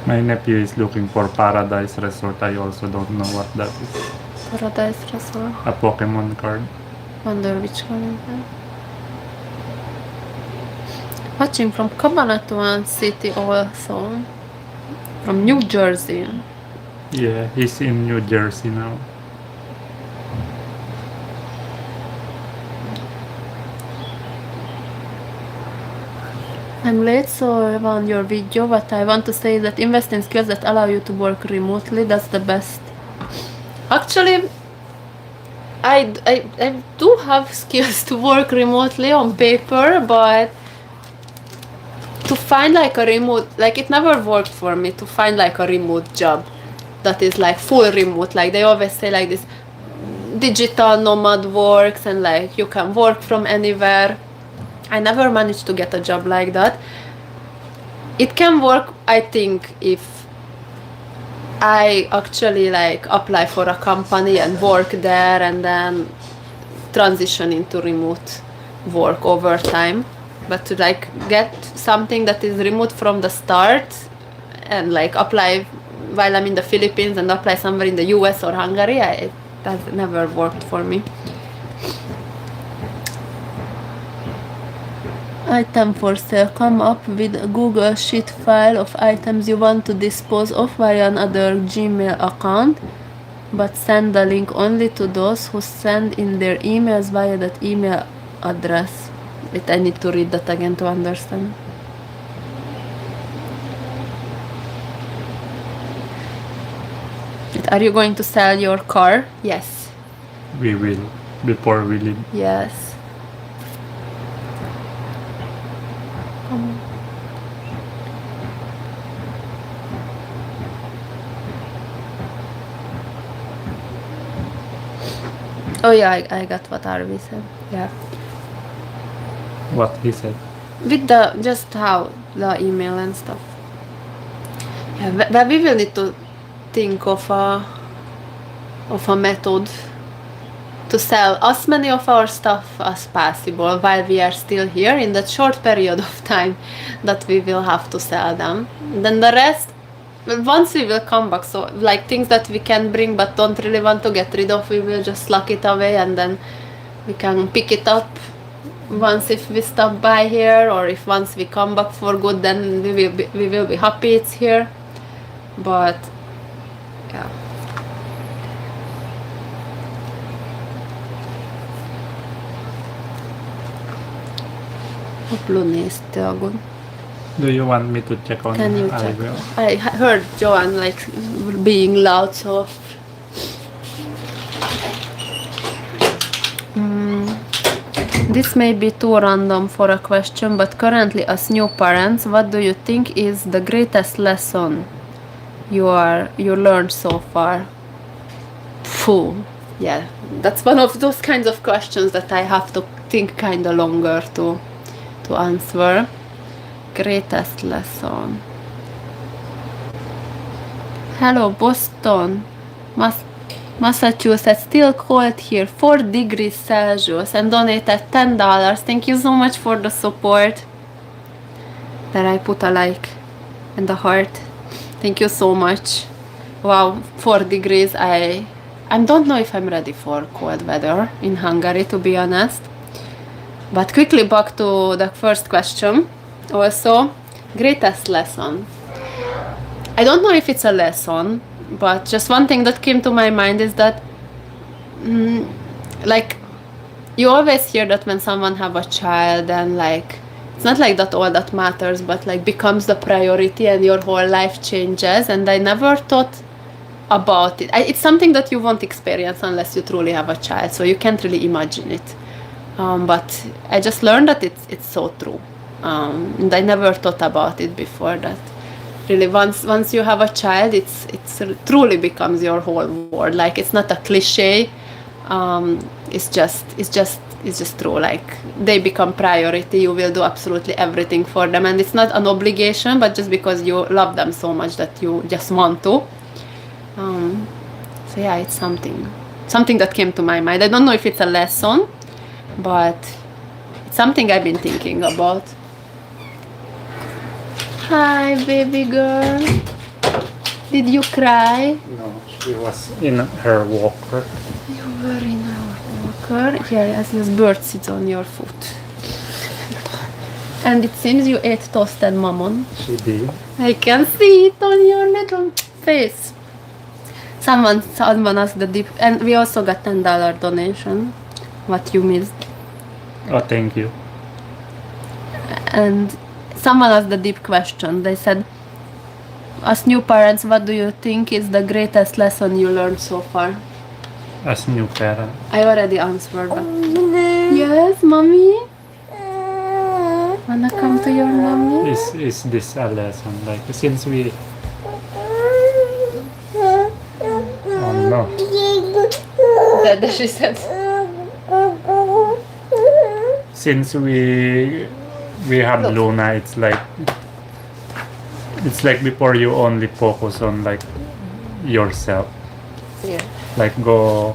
My nephew is looking for Paradise Resort. I also don't know what that is. Paradise Resort. A Pokemon card. Wonder which one is that. Watching from Cabanatuan City also. From New Jersey. Yeah, he's in New Jersey now. I'm late, so I want your video, but I want to say that invest in skills that allow you to work remotely. That's the best. Actually, I do have skills to work remotely on paper, but to find like a remote, like it never worked for me to find like a remote job that is like full remote. Like they always say like this digital nomad works and like you can work from anywhere. I never managed to get a job like that. It can work, I think, if I actually like apply for a company and work there and then transition into remote work over time. But to like get something that is remote from the start and like apply while I'm in the Philippines and apply somewhere in the US or Hungary, it has never worked for me. Item for sale. Come up with a Google Sheet file of items you want to dispose of via another Gmail account, but send the link only to those who send in their emails via that email address. I need to read that again to understand. Are you going to sell your car? Yes. We will, before we leave. Yes. Oh yeah, I got what Arvi said. Yeah. What he said. With the just how the email and stuff. Yeah, but we will need to think of a method to sell as many of our stuff as possible while we are still here in that short period of time that we will have to sell them. Then the rest, once we will come back, so like things that we can bring but don't really want to get rid of, we will just lock it away and then we can pick it up once if we stop by here, or if once we come back for good, then we will be happy it's here. But yeah. Do you want me to check on? Can you I check? will. I heard Joanne like being loud, so this may be too random for a question, but currently as new parents, what do you think is the greatest lesson you learned so far? Phew. Yeah, that's one of those kinds of questions that I have to think kind of longer to answer. Greatest lesson. Hello, Boston. Massachusetts, still cold here, 4 degrees Celsius, and donated $10. Thank you so much for the support. There I put a like and a heart. Thank you so much. Wow, 4 degrees. I don't know if I'm ready for cold weather in Hungary, to be honest. But quickly back to the first question. Also, greatest lesson. I don't know if it's a lesson, but just one thing that came to my mind is that like you always hear that when someone have a child and like it's not like that all that matters, but like becomes the priority and your whole life changes. And I never thought about it. It's something that you won't experience unless you truly have a child, so you can't really imagine it. But I just learned that it's so true, and I never thought about it before. That really, once you have a child, it's truly becomes your whole world. Like it's not a cliche. It's just true. Like they become priority. You will do absolutely everything for them, and it's not an obligation, but just because you love them so much that you just want to. So yeah, it's something that came to my mind. I don't know if it's a lesson, but it's something I've been thinking about. Hi, baby girl. Did you cry? No, she was in her walker. You were in our walker. Here, yes, bird sits on your foot. And it seems you ate toasted mammon. She did. I can see it on your little face. Someone asked the deep, and we also got $10 donation. What you missed. Oh, thank you. And someone asked the deep question. They said, as new parents, what do you think is the greatest lesson you learned so far? As new parent. I already answered that. Yes, mommy? Wanna come to your mommy? Is this a lesson? Like since we no. That she said. Since we have Look. Luna, it's like before you only focus on like yourself. Yeah. Like go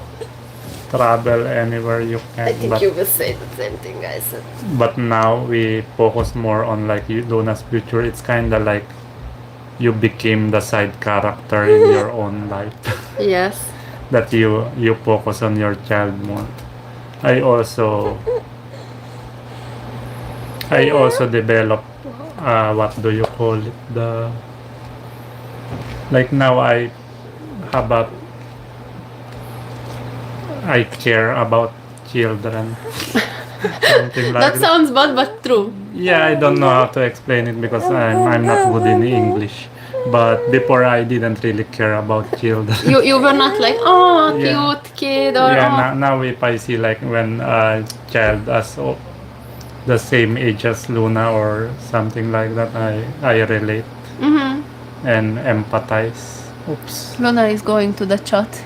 travel anywhere you can. I think you will say the same thing I said. But now we focus more on like Luna's future. It's kind of like you became the side character in your own life. Yes. That you focus on your child more. I also developed what do you call it, the like now I care about children. Something like That sounds bad but true. Yeah, I don't know how to explain it because I'm not good in English. But before I didn't really care about children. You were not like, oh, Yeah. cute kid, or Yeah, oh. now if I see like when a child as the same age as Luna or something like that, I relate Mhm. and empathize. Oops. Luna is going to the chat.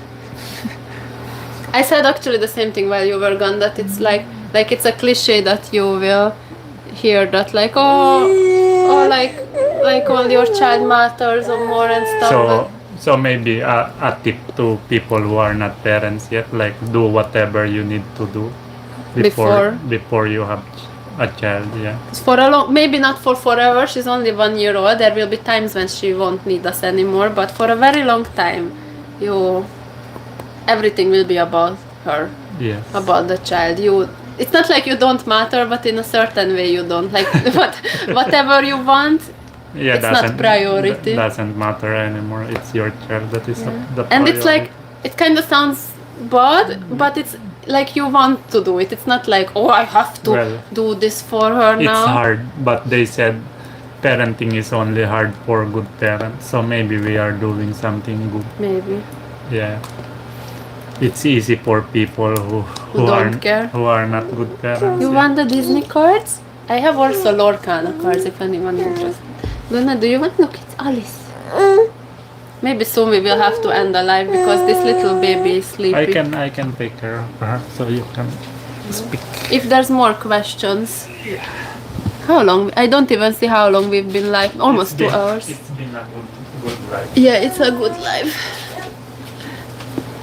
I said actually the same thing while you were gone, that it's like it's a cliche that you will hear that like, oh, like all your child matters or more and stuff. So maybe a tip to people who are not parents yet, like do whatever you need to do before you have a child. Yeah. For a long, maybe not for forever. She's only 1 year old. There will be times when she won't need us anymore. But for a very long time, everything will be about her. Yes. About the child. It's not like you don't matter, but in a certain way you don't. Like whatever you want. Yeah, it's not priority. Doesn't matter anymore. It's your child that is the priority. And it's like, it kind of sounds bad, but it's like you want to do it. It's not like, oh, I have to do this for her now. It's hard, but they said parenting is only hard for good parents. So maybe we are doing something good. Maybe. Yeah. It's easy for people who don't care. Who are not good parents. You want the Disney cards? I have also Lorcana cards if anyone is interested. Luna, do you want? Look, it's Alice. Maybe soon we will have to end the live because this little baby is sleepy. I can take care of her so you can speak. If there's more questions. How long? I don't even see how long we've been live. Almost 2 hours. It's been a good life. Yeah, it's a good live.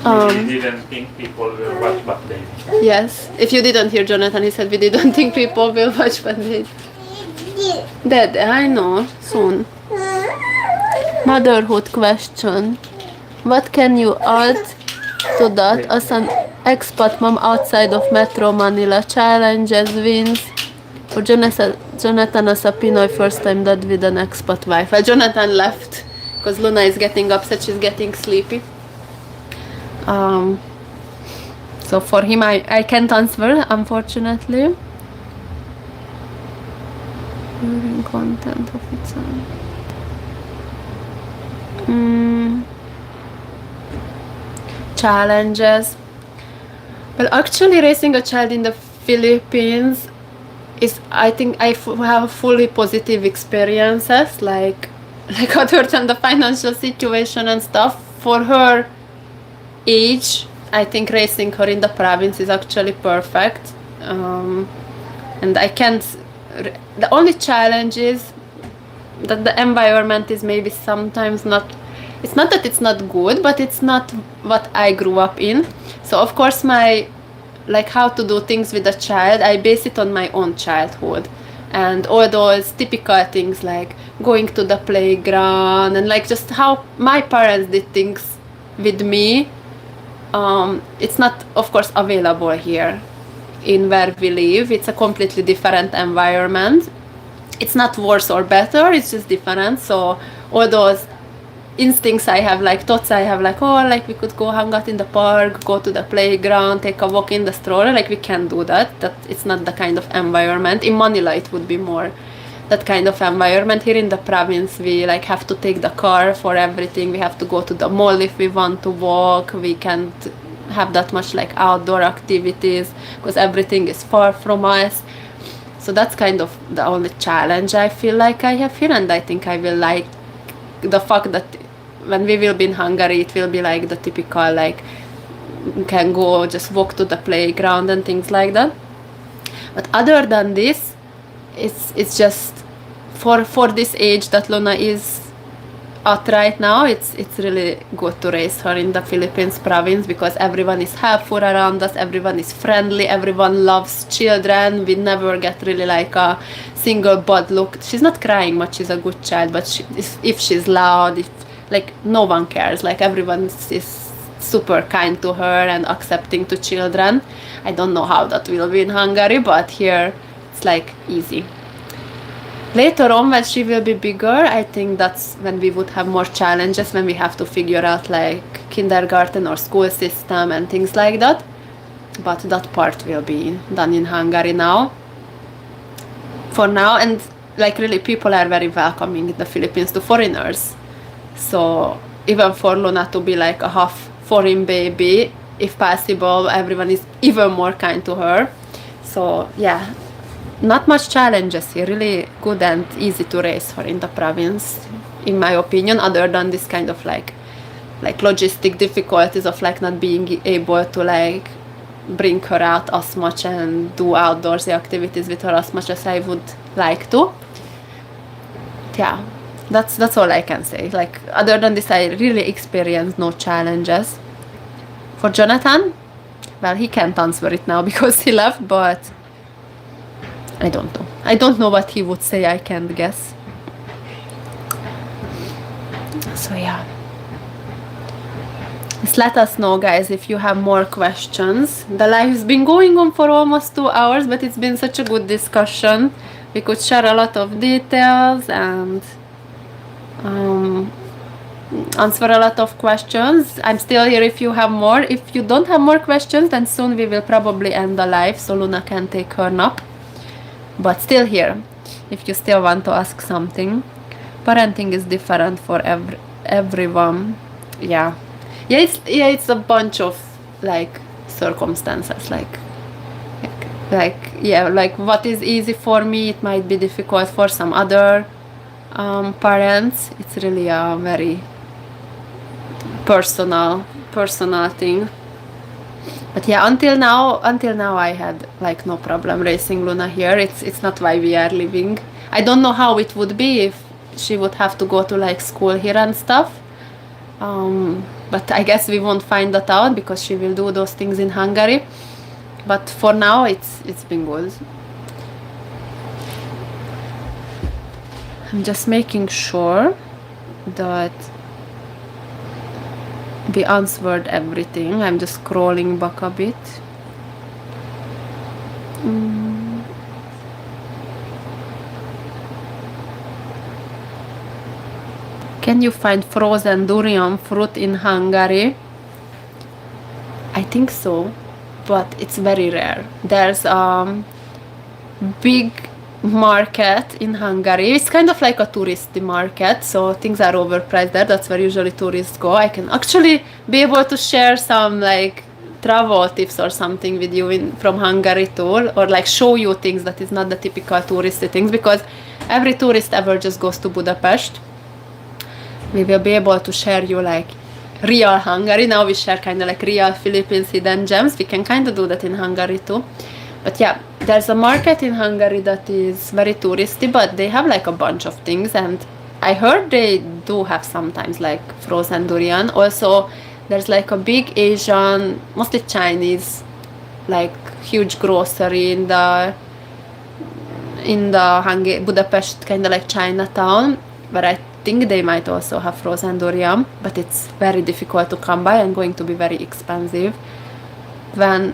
We didn't think people will watch but they did. Yes. If you didn't hear Jonathan, he said we didn't think people will watch but they did. I know. Soon. Motherhood question. What can you add to that as an expat mom outside of Metro Manila? Challenges, wins? For Jonathan as a Pinoy first time dad with an expat wife. Well, Jonathan left because Luna is getting upset. She's getting sleepy. So for him, I can't answer, unfortunately. During content of its own. Challenges. Well, actually, raising a child in the Philippines is, I think, have fully positive experiences, like other than the financial situation and stuff. For her age, I think raising her in the province is actually perfect. And I can't. The only challenge is that the environment is maybe sometimes not. It's not that it's not good, but it's not what I grew up in. So of course my, like, how to do things with a child, I base it on my own childhood. And all those typical things like going to the playground and like just how my parents did things with me. It's not, of course, available here in where we live. It's a completely different environment. It's not worse or better, it's just different. So all those instincts I have, like thoughts I have, like, oh, like we could go hang out in the park, go to the playground, take a walk in the stroller, like we can't do that. That it's not the kind of environment. In Manila it would be more that kind of environment. Here in the province we like have to take the car for everything. We have to go to the mall if we want to walk. We can't have that much like outdoor activities because everything is far from us. So that's kind of the only challenge I feel like I have here, and I think I will like the fact that when we will be in Hungary, it will be like the typical, like, you can go just walk to the playground and things like that. But other than this, it's just for this age that Luna is at right now, it's really good to raise her in the Philippines province because everyone is helpful around us, everyone is friendly, everyone loves children. We never get really like a single bad look. She's not crying much, she's a good child, but if she's loud, if like no one cares, like everyone is super kind to her and accepting to children. I don't know how that will be in Hungary, but here it's like easy. Later on, when she will be bigger, I think that's when we would have more challenges, when we have to figure out like kindergarten or school system and things like that. But that part will be done in Hungary now. For now, and like really people are very welcoming in the Philippines to foreigners. So even for Luna to be like a half foreign baby, if possible, everyone is even more kind to her. So yeah, not much challenges here, really good and easy to raise her in the province, in my opinion, other than this kind of like logistic difficulties of like not being able to like bring her out as much and do outdoorsy activities with her as much as I would like to. Yeah, that's all I can say. Like other than this, I really experienced no challenges. For Jonathan, well, he can't answer it now because he left, but I don't know. I don't know what he would say, I can't guess. So yeah. Just let us know, guys, if you have more questions. The live has been going on for almost 2 hours, but it's been such a good discussion. We could share a lot of details and answer a lot of questions. I'm still here if you have more. If you don't have more questions, then soon we will probably end the live so Luna can take her nap. But still here, if you still want to ask something. Parenting is different for everyone. Yeah, it's a bunch of like circumstances, like what is easy for me, it might be difficult for some other parents. It's really a very personal thing. But yeah, until now I had like no problem raising Luna here. It's not why we are living. I don't know how it would be if she would have to go to like school here and stuff. But I guess we won't find that out because she will do those things in Hungary. But for now, it's been good. I'm just making sure that we answered everything. I'm just scrolling back a bit. Can you find frozen durian fruit in Hungary? I think so, but it's very rare. There's a big market in Hungary. It's kind of like a touristy market, so things are overpriced there. That's where usually tourists go. I can actually be able to share some like travel tips or something with you from Hungary too, or like show you things that is not the typical touristy things, because every tourist ever just goes to Budapest. We will be able to share you like real Hungary. Now we share kind of like real Philippines hidden gems. We can kind of do that in Hungary too. But yeah, there's a market in Hungary that is very touristy, but they have like a bunch of things, and I heard they do have sometimes like frozen durian. Also, there's like a big Asian, mostly Chinese, like huge grocery in the Budapest kind of like Chinatown, where I think they might also have frozen durian, but it's very difficult to come by and going to be very expensive. When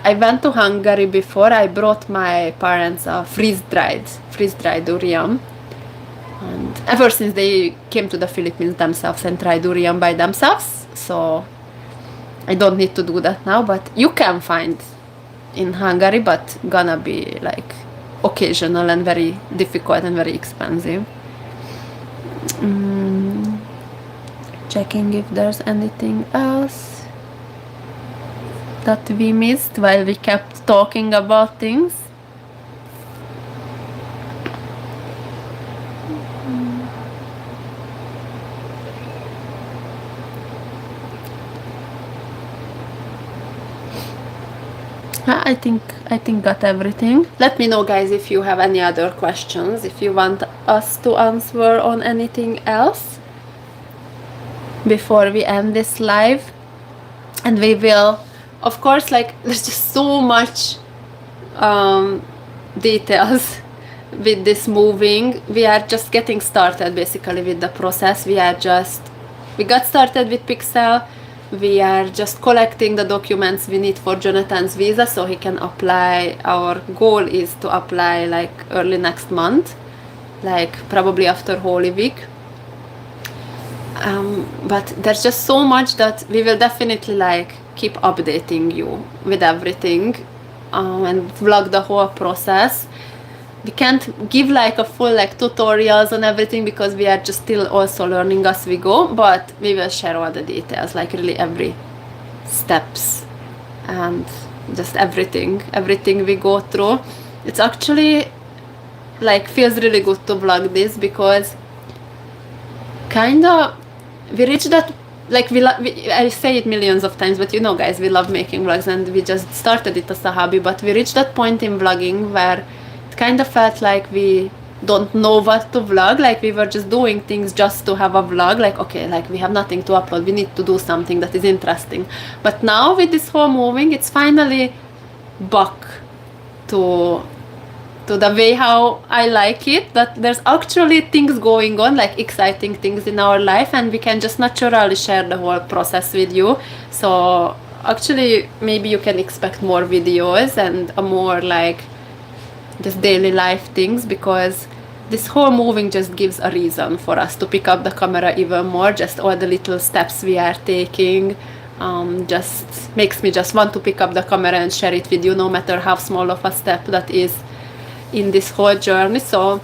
I went to Hungary before, I brought my parents a freeze-dried durian. And ever since they came to the Philippines themselves and tried durian by themselves, so I don't need to do that now, but you can find in Hungary, but gonna be like occasional and very difficult and very expensive. Checking if there's anything else that we missed while we kept talking about things. I think got everything. Let me know, guys, if you have any other questions, if you want us to answer on anything else before we end this live. And we will, of course, like there's just so much details with this moving. We are just getting started basically with the process. We got started with Pixel. We are just collecting the documents we need for Jonathan's visa so he can apply. Our goal is to apply like early next month, like probably after Holy Week. But there's just so much that we will definitely like keep updating you with everything and vlog the whole process. We can't give like a full like tutorials on everything because we are just still also learning as we go, but we will share all the details, like really every steps and just everything we go through. It's actually like feels really good to vlog this because kinda we reached that, like I say it millions of times, but you know, guys, we love making vlogs and we just started it as a hobby, but we reached that point in vlogging where it kind of felt like we don't know what to vlog, like we were just doing things just to have a vlog, like okay, like we have nothing to upload, we need to do something that is interesting. But now with this whole moving, it's finally back to the way how I like it, that there's actually things going on, like exciting things in our life, and we can just naturally share the whole process with you. So actually maybe you can expect more videos and a more like just daily life things, because this whole moving just gives a reason for us to pick up the camera even more. Just all the little steps we are taking just makes me just want to pick up the camera and share it with you, no matter how small of a step that is in this whole journey. So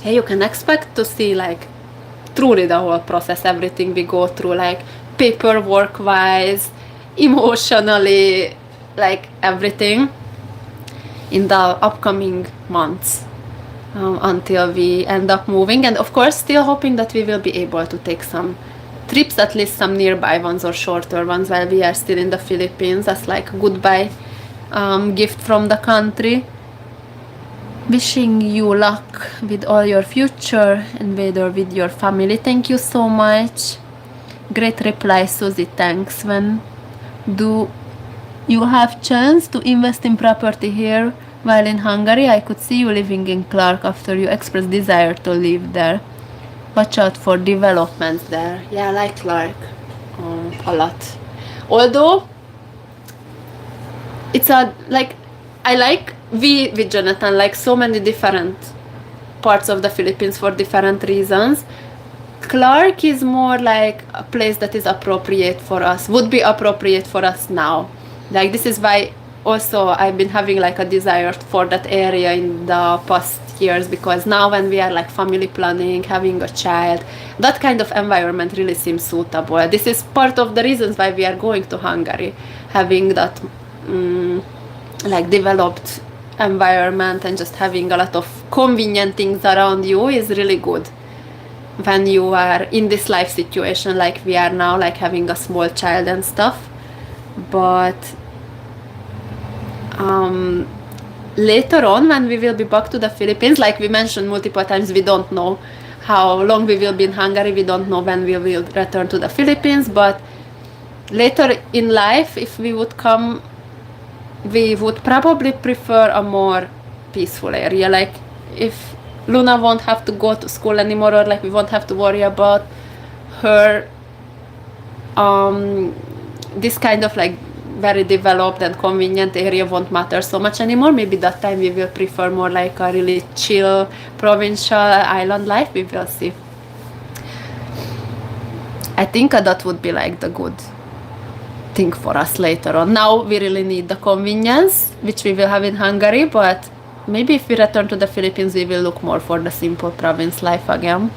yeah, you can expect to see like truly the whole process, everything we go through, like paperwork wise, emotionally, like everything in the upcoming months until we end up moving. And of course still hoping that we will be able to take some trips, at least some nearby ones or shorter ones while we are still in the Philippines, as like a goodbye gift from the country. Wishing you luck with all your future and with your family. Thank you so much. Great reply, Susie. Thanks. When do you have chance to invest in property here while in Hungary? I could see you living in Clark after you expressed desire to live there. Watch out for developments there. Yeah, I like Clark a lot. Although it's a like I like with Jonathan like so many different parts of the Philippines for different reasons. Clark is more like a place that is appropriate for us, would be appropriate for us now. Like this is why also I've been having like a desire for that area in the past years, because now when we are like family planning, having a child, that kind of environment really seems suitable. This is part of the reasons why we are going to Hungary, having that like developed environment and just having a lot of convenient things around you is really good when you are in this life situation like we are now, like having a small child and stuff. But later on, when we will be back to the Philippines, like we mentioned multiple times, we don't know how long we will be in Hungary, we don't know when we will return to the Philippines, but later in life, if we would come, we would probably prefer a more peaceful area. Like if Luna won't have to go to school anymore, or like we won't have to worry about her, this kind of like very developed and convenient area won't matter so much anymore. Maybe that time we will prefer more like a really chill provincial island life. We will see. I think that would be like the good thing for us later on. Now we really need the convenience, which we will have in Hungary, but maybe if we return to the Philippines, we will look more for the simple province life again.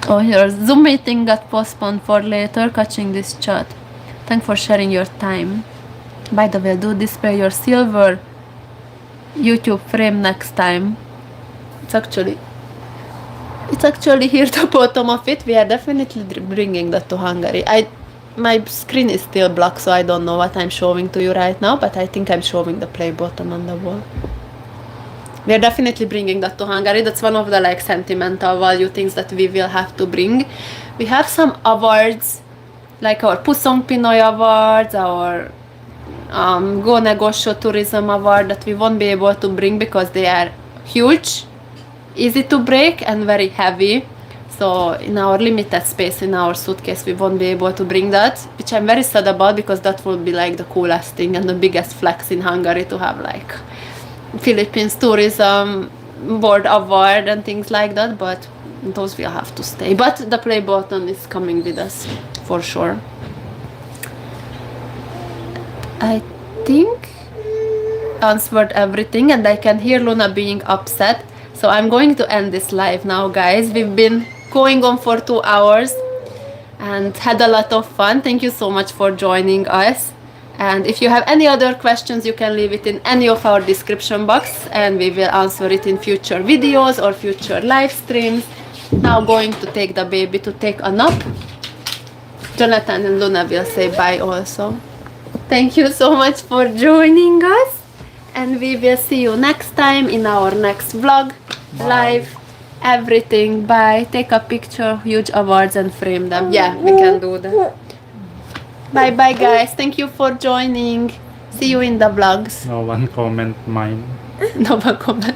Oh, your Zoom meeting got postponed for later. Catching this chat. Thanks for sharing your time. By the way, do display your silver YouTube frame next time. It's actually here the bottom of it. We are definitely bringing that to Hungary. My screen is still black, so I don't know what I'm showing to you right now, but I think I'm showing the play button on the wall. We are definitely bringing that to Hungary. That's one of the like sentimental value things that we will have to bring. We have some awards, like our Puszong Pinoy awards, our Go Negosyo Tourism award, that we won't be able to bring because they are huge, easy to break and very heavy. So in our limited space in our suitcase, we won't be able to bring that, which I'm very sad about, because that would be like the coolest thing and the biggest flex in Hungary, to have like Philippines Tourism Board award and things like that, but those will have to stay. But the play button is coming with us for sure. I think answered everything, and I can hear Luna being upset. So I'm going to end this live now, guys. We've been going on for 2 hours and had a lot of fun. Thank you so much for joining us. And if you have any other questions, you can leave it in any of our description box, and we will answer it in future videos or future live streams. Now going to take the baby to take a nap. Jonathan and Luna will say bye also. Thank you so much for joining us, and we will see you next time in our next vlog. Bye. Live, everything. Bye. Take a picture, huge awards, and frame them. Yeah, we can do that. Bye bye, guys. Thank you for joining. See you in the vlogs. No one comment mine. No one comment.